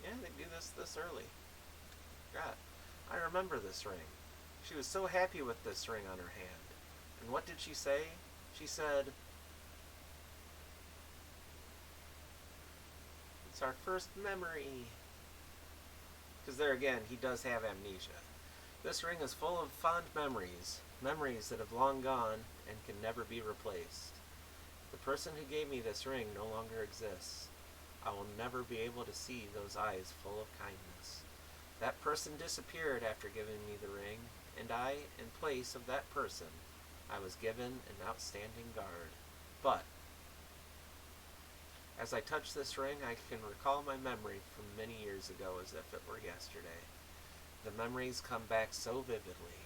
Yeah, they do this early. God, I remember this ring. She was so happy with this ring on her hand. And what did she say? She said, it's our first memory. Because there again, he does have amnesia. This ring is full of fond memories, memories that have long gone and can never be replaced. The person who gave me this ring no longer exists. I will never be able to see those eyes full of kindness. That person disappeared after giving me the ring, and I, in place of that person, I was given an outstanding guard. But as I touch this ring, I can recall my memory from many years ago as if it were yesterday. The memories come back so vividly.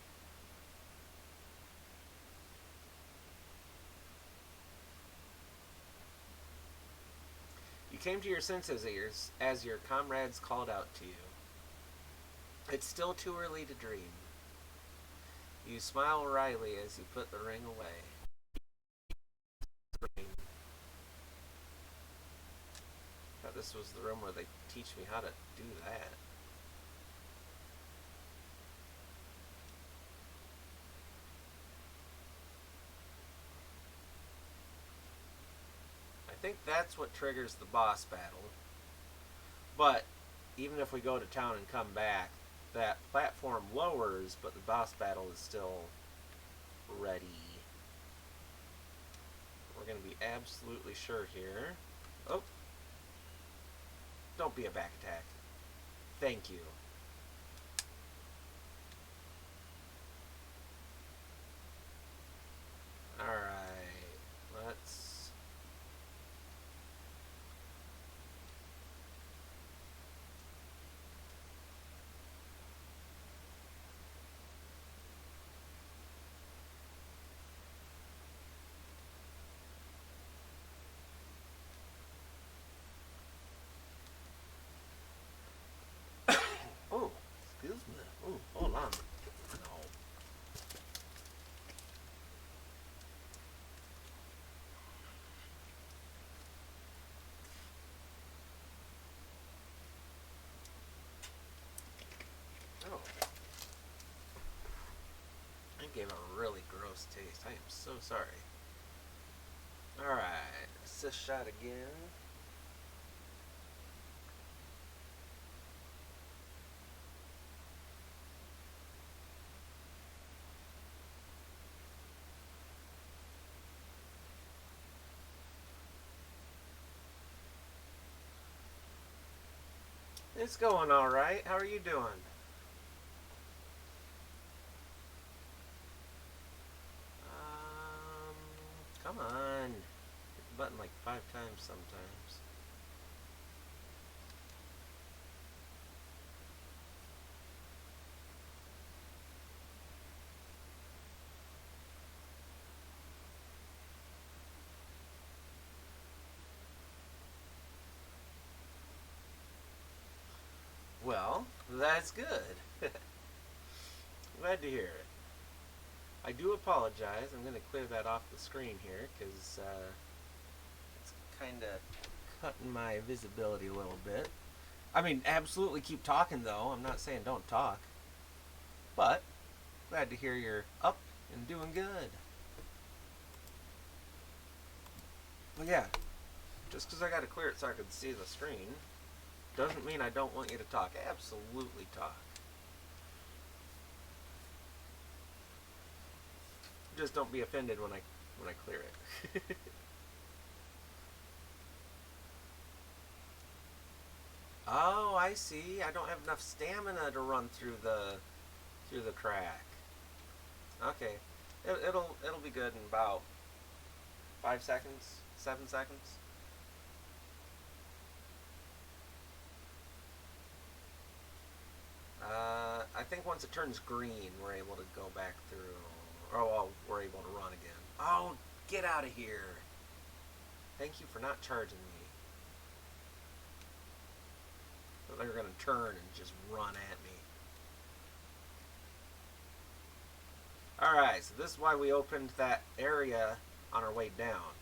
You came to your senses as your comrades called out to you. It's still too early to dream. You smile wryly as you put the ring away. I thought this was the room where they teach me how to do that. I think that's what triggers the boss battle. But even if we go to town and come back, that platform lowers, but the boss battle is still ready. We're going to be absolutely sure here. Oh. Don't be a back attack. Thank you. Alright. Let's... Oh, excuse me. Oh, hold on. No. Oh. That gave a really gross taste. I am so sorry. Alright. Assist shot again. It's going alright. How are you doing? Come on. Hit the button like 5 times sometimes. That's good. Glad to hear it. I do apologize. I'm going to clear that off the screen here because it's kind of cutting my visibility a little bit. I mean, absolutely keep talking though. I'm not saying don't talk. But glad to hear you're up and doing good. But yeah, just because I got to clear it so I can see the screen doesn't mean I don't want you to talk. Absolutely talk. Just don't be offended when I clear it. Oh, I see. I don't have enough stamina to run through the crack. Okay, it'll be good in about 5 seconds, 7 seconds. I think once it turns green, we're able to go back through. Oh, well, we're able to run again. Oh, get out of here! Thank you for not charging me. They're gonna turn and just run at me. Alright, so this is why we opened that area on our way down.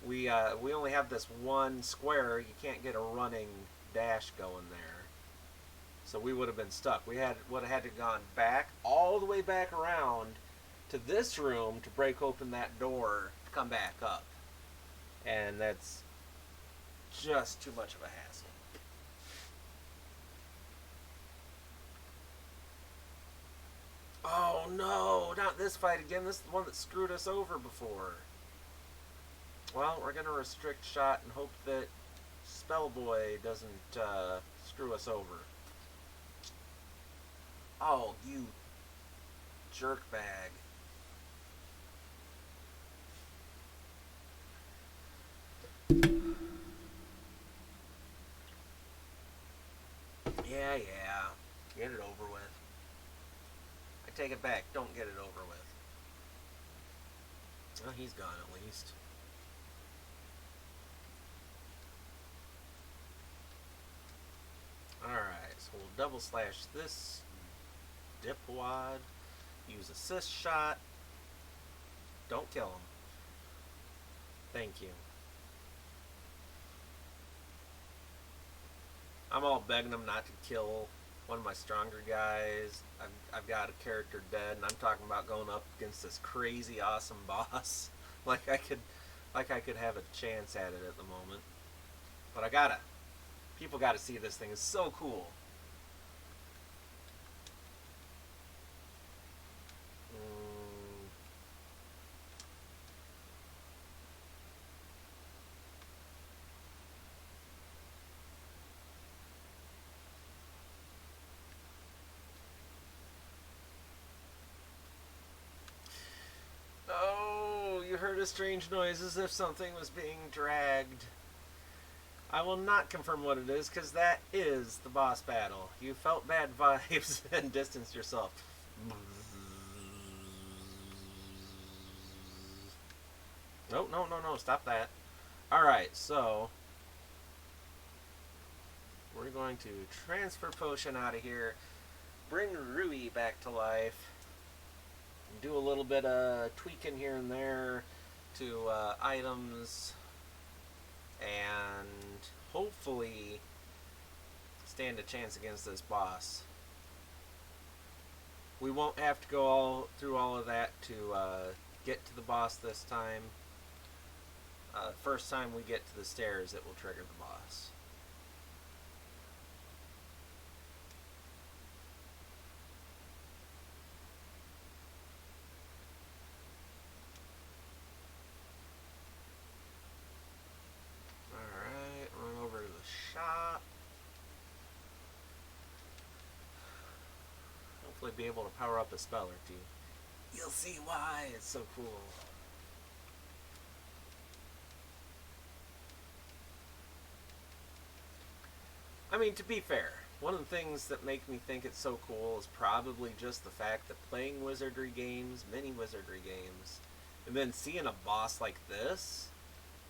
We only have this one square. You can't get a running dash going there. So we would have been stuck. Would have had to gone back, all the way back around to this room to break open that door to come back up. And that's just too much of a hassle. Oh no, not this fight again. This is the one that screwed us over before. Well, we're going to restrict shot and hope that Spellboy doesn't screw us over. Oh, you jerkbag. Yeah. Get it over with. I take it back. Don't get it over with. Well, he's gone at least. Alright, so we'll double slash this dipwad. Use assist shot. Don't kill him. Thank you. I'm all begging him not to kill one of my stronger guys. I've got a character dead, and I'm talking about going up against this crazy awesome boss. like I could have a chance at it at the moment. But I gotta. People gotta see this thing. It's so cool. Oh, you heard a strange noise as if something was being dragged. I will not confirm what it is, because that is the boss battle. You felt bad vibes and distanced yourself. No, stop that. Alright, so we're going to transfer potion out of here, bring Rui back to life, do a little bit of tweaking here and there to items, and hopefully stand a chance against this boss. We won't have to go through all of that to get to the boss this time. First time we get to the stairs, it will trigger the boss. Alright, run over to the shop. Hopefully be able to power up a spell or two. You'll see why it's so cool. I mean, to be fair, one of the things that make me think it's so cool is probably just the fact that playing Wizardry games, many Wizardry games, and then seeing a boss like this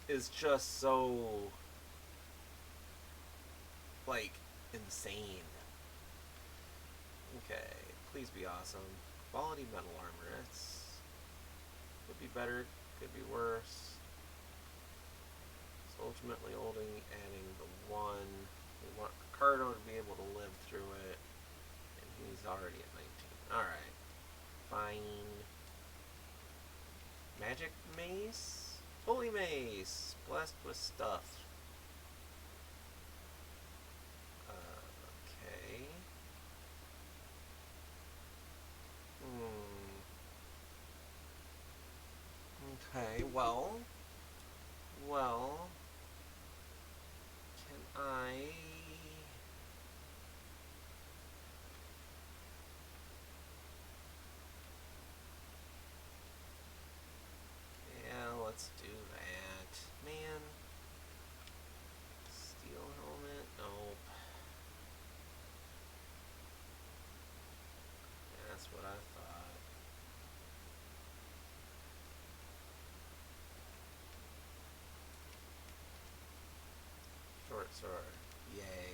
is just so, like, insane. Okay, please be awesome. Quality metal armor. It's could be better, could be worse. It's ultimately only adding the one. We want Ricardo to be able to live through it, and he's already at 19. All right, fine. Magic mace, holy mace, blessed with stuff. Okay. Hmm. Okay. Well. Can I? Yeah, let's do that. Man. Steel helmet? Nope. That's what I thought. Short sword. Yay.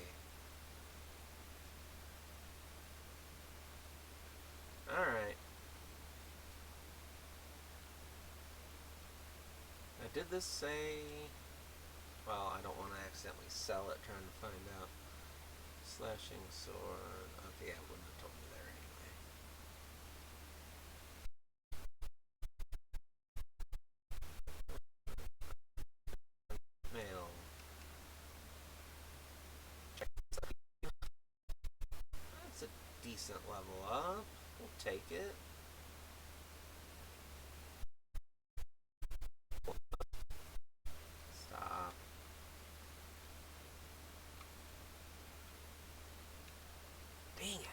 Alright. Now, did this say... Well, I don't want to accidentally sell it trying to find out. Slashing sword. Okay, yeah, it wouldn't have told me there anyway. Mail. Check. That's a decent level up. We'll take it. Stop. Dang it.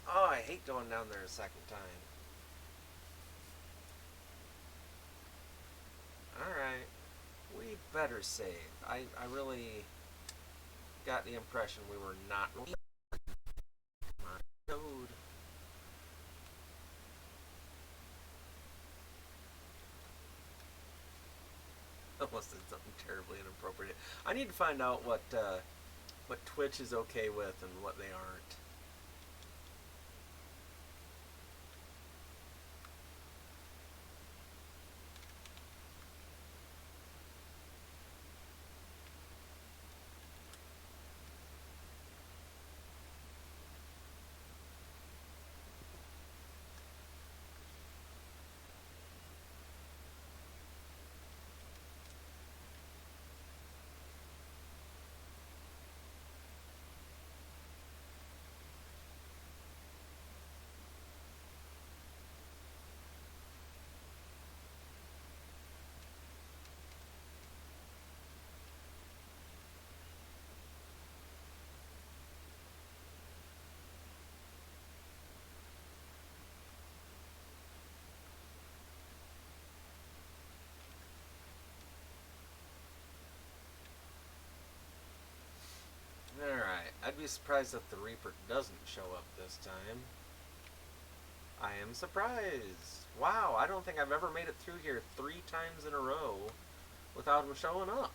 Oh, I hate going down there a second time. Alright. We better save. I really got the impression we were not... My code. Almost did something terribly inappropriate. I need to find out what Twitch is okay with and what they aren't. Alright, I'd be surprised if the Reaper doesn't show up this time. I am surprised. Wow, I don't think I've ever made it through here 3 times in a row without him showing up.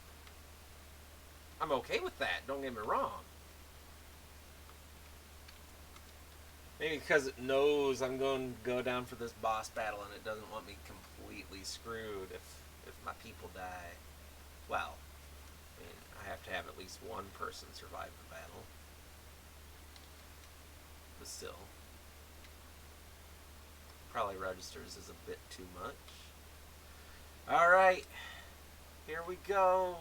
I'm okay with that, don't get me wrong. Maybe because it knows I'm going to go down for this boss battle and it doesn't want me completely screwed if my people die. Well, I mean, I have to have at least one person survive the battle. But still, probably registers as a bit too much. Alright, here we go.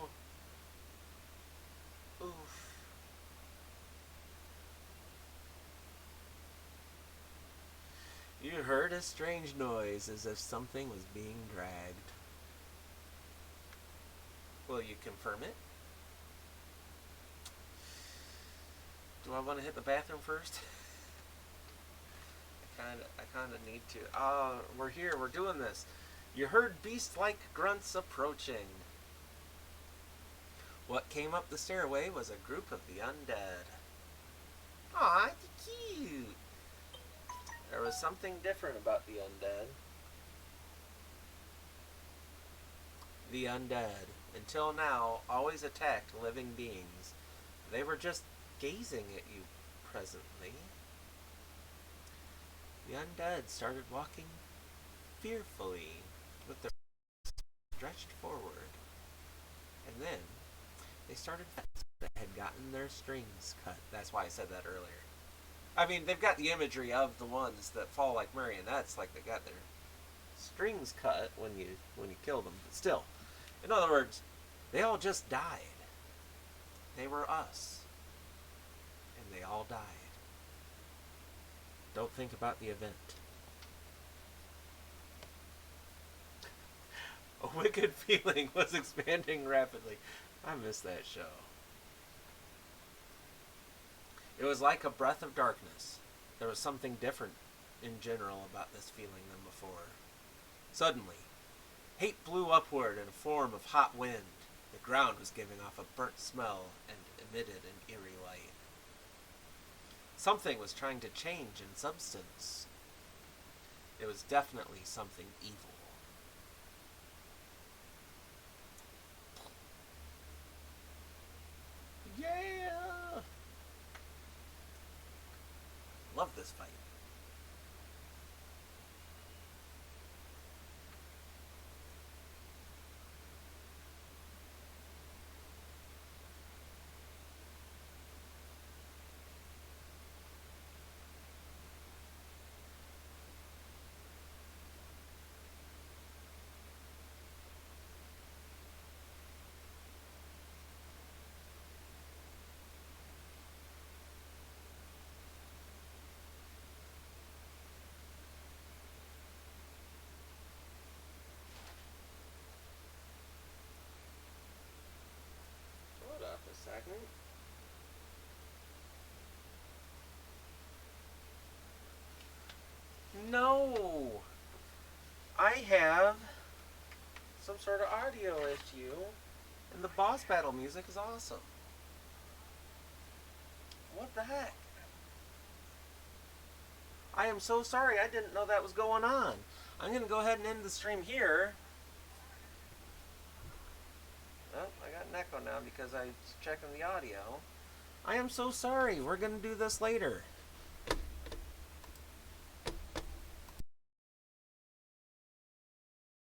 Oof. You heard a strange noise as if something was being dragged. Will you confirm it? Do I want to hit the bathroom first? I kinda need to. We're here, we're doing this. You heard beast-like grunts approaching. What came up the stairway was a group of the undead. Aw, cute. There was something different about the undead. The undead, until now, always attacked living beings. They were just gazing at you presently. the undead started walking fearfully with their stretched forward. And then they started that had gotten their strings cut. That's why I said that earlier. I mean, they've got the imagery of the ones that fall like marionettes, like they got their strings cut when you kill them. But still, in other words, they all just died. They were us, and they all died. Don't think about the event. A wicked feeling was expanding rapidly. I miss that show. It was like a breath of darkness. There was something different in general about this feeling than before. Suddenly, hate blew upward in a form of hot wind. The ground was giving off a burnt smell and emitted an eerie light. Something was trying to change in substance. It was definitely something evil. Yeah! Love this fight. Hold up a second. No! I have some sort of audio issue, and the boss battle music is awesome. What the heck? I am so sorry, I didn't know that was going on. I'm going to go ahead and end the stream here. Oh, I got an echo now because I was checking the audio. I am so sorry. We're going to do this later.